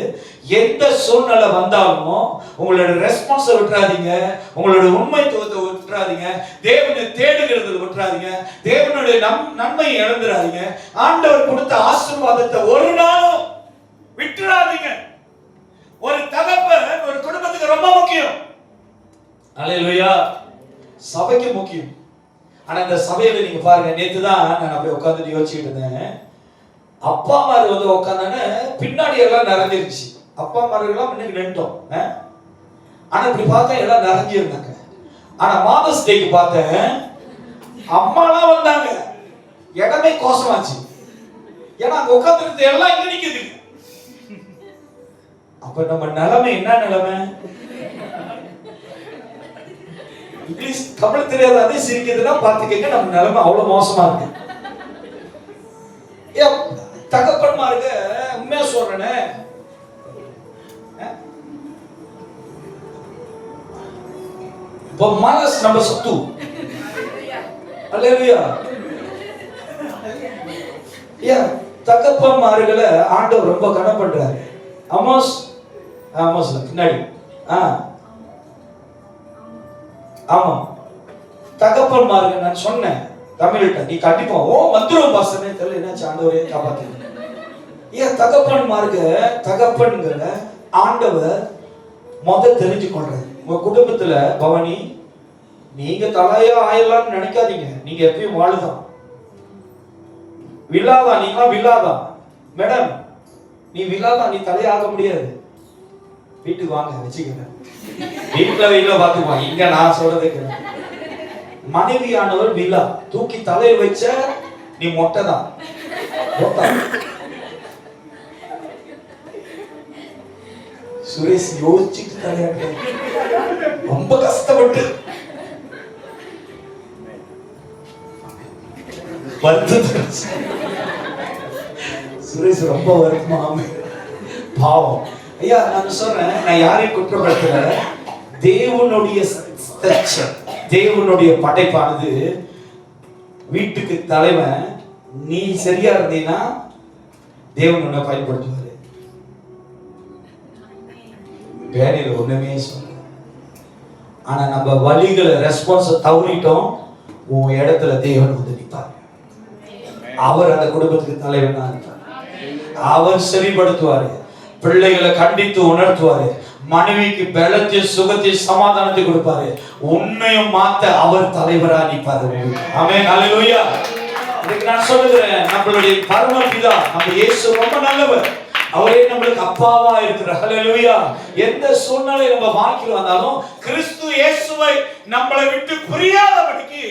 எந்த சூழ்நிலை வந்தாலும் உங்களோட ரெஸ்பான்ஸை விட்டுறாதீங்க, உங்களோட உண்மைத்துவத்தை விட்டுறாதீங்க, தேவனை தேடுகிறது விட்டுறாதீங்க, தேவனுடைய நன்மையை இழந்துடாதீங்க, ஆண்டவர் கொடுத்த ஆசீர்வாதத்தை ஒரு நாளும் விட்டுறாதீங்க. ஒரு தகப்பன் ஒரு குடும்பத்துக்கு ரொம்ப முக்கியம். அல்லேலூயா. சபைக்கு முக்கியம். ஆனா இந்த சபையில நீங்க பாருங்க, நேத்து தான் நான் அப்படியே உட்கார்ந்து யோசிச்சுட்டு இருந்தேன். அப்பா அம்மா வந்து உட்காந்தானே பின்னாடி எல்லாம் நிறைஞ்சிருச்சு. அப்பா அம்மாரெல்லாம் முன்னாடி நின்ட்டோம். ஆனா இப்படி பார்த்தா எல்லாம் நிறைஞ்சிருந்தாங்க. ஆனா மாதர்ஸ் டேக்கு பார்த்தேன், அம்மாலாம் வந்தாங்க, இடமே கோசமாச்சு. ஏன்னா அங்க உட்காந்துருந்த எல்லாம் இங்க நிக்குது. அப்ப நம்ம நிலைமை என்ன நிலைமை? இங்கிலீஷ் தமிழ் தெரியாத அதே சிரிக்கிறதுனா பார்த்துக்கங்க, நம்ம நிலைமை அவ்வளவு மோசமா இருக்கு. தகப்பன்மாருக்கு உண்மையா சொல்றேனே, malas number 1. அல்லேலூயா. தகப்பன்மார்களை ஆண்டவர் ரொம்ப கனம் பண்றாரு. ஆமோஸ்ல பின்னாடி ஆமா தகப்பன்மார்கள் நான் சொன்னேன் தமிழ்கிட்ட, நீ கண்டிப்பா வந்துரும் பாசனே தெரியல, என்ன ஆண்டவரே காப்பாத்து. தகப்பன்கிற ஆண்டவர் தெரிஞ்சு கொள்றாரு. உங்க குடும்பத்துல பவனி, நீங்க தலையா ஆயிடலாம்னு நினைக்காதீங்க. நீங்க எப்பயும் வாழுதான், விழாதான். நீங்க விழாதான் மேடம், நீ விழாதான், நீ தலையாக முடியாது. வீட்டுக்கு வாங்க வச்சுக்கிறேன், வீட்டுல பாத்துக்குவா. இங்க நான் சொல்றதை மனைவியானவர் விழா தூக்கி தலையில் வச்ச நீ மொட்டை தான். சுரேஷ் யோசிச்சுட்டு தலையாட்ட ரொம்ப கஷ்டப்பட்டு சுரேஷ் ரொம்ப வருத்தமா பாவம். ஐயா நான் சொல்றேன், நான் யாரையும் குற்றப்படுத்தல. தேவனுடைய படைப்பானது வீட்டுக்கு தலைவன். நீ சரியா இருந்தீன்னா தேவன் உன்னை பயன்படுத்துவாரு. வேலையில ஒண்ணுமே சொல்ல. ஆனா நம்ம வழிகளை ரெஸ்பான்ஸ் தவறிட்டோம், உன் இடத்துல தேவன் வந்து நிற்பார். அவர் அந்த குடும்பத்துக்கு தலைவனா இருப்பார். அவர் சரிப்படுத்துவாரு, பிள்ளைகளை கண்டித்து உணர்த்துவாரு, மனைவிக்கு பலத்தை சுகத்தை சமாதானத்தை கொடுப்பாரு, உன்னையும் மாத்த அவர் தலைவரா நிற்பாரு. ஆமென் அல்லேலூயா. நான் சொல்லுகிறேன், நம்மளுடைய பரமபிதா நம்ம இயேசு ரொம்ப நல்லவர். அவரே நம்மளுக்கு அப்பாவா இருக்கிறார். ஹல்லேலூயா. எந்த சூழ்நிலை நம்ம வாழ்க்கையில் வந்தாலும் கிறிஸ்து இயேசுவை நம்மளை விட்டு பிரியாதபடிக்கு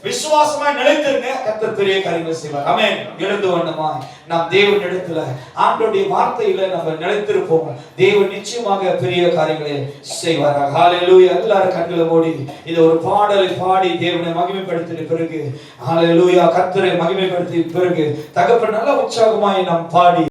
விசுவாசமாய் நிலைத்திருங்க, கர்த்தர் பெரிய காரியங்களை செய்வார். ஆமென். எழுந்து வண்ணமாய் நாம் தேவனிடத்துல ஆண்டவருடைய வார்த்தையில நம்ம நிலைத்திருப்போம். தேவன் நிச்சயமாக பெரிய காரியங்களை செய்வார். ஹalleluya. எல்லாரும் கண்களை மூடி இந்த ஒரு பாடலை பாடி தேவனை மகிமைப்படுத்தின பிறகு, ஹalleluya, கர்த்தரை மகிமைப்படுத்திய பிறகு தகப்பன் நல்ல உற்சாகமாய் நாம் பாடி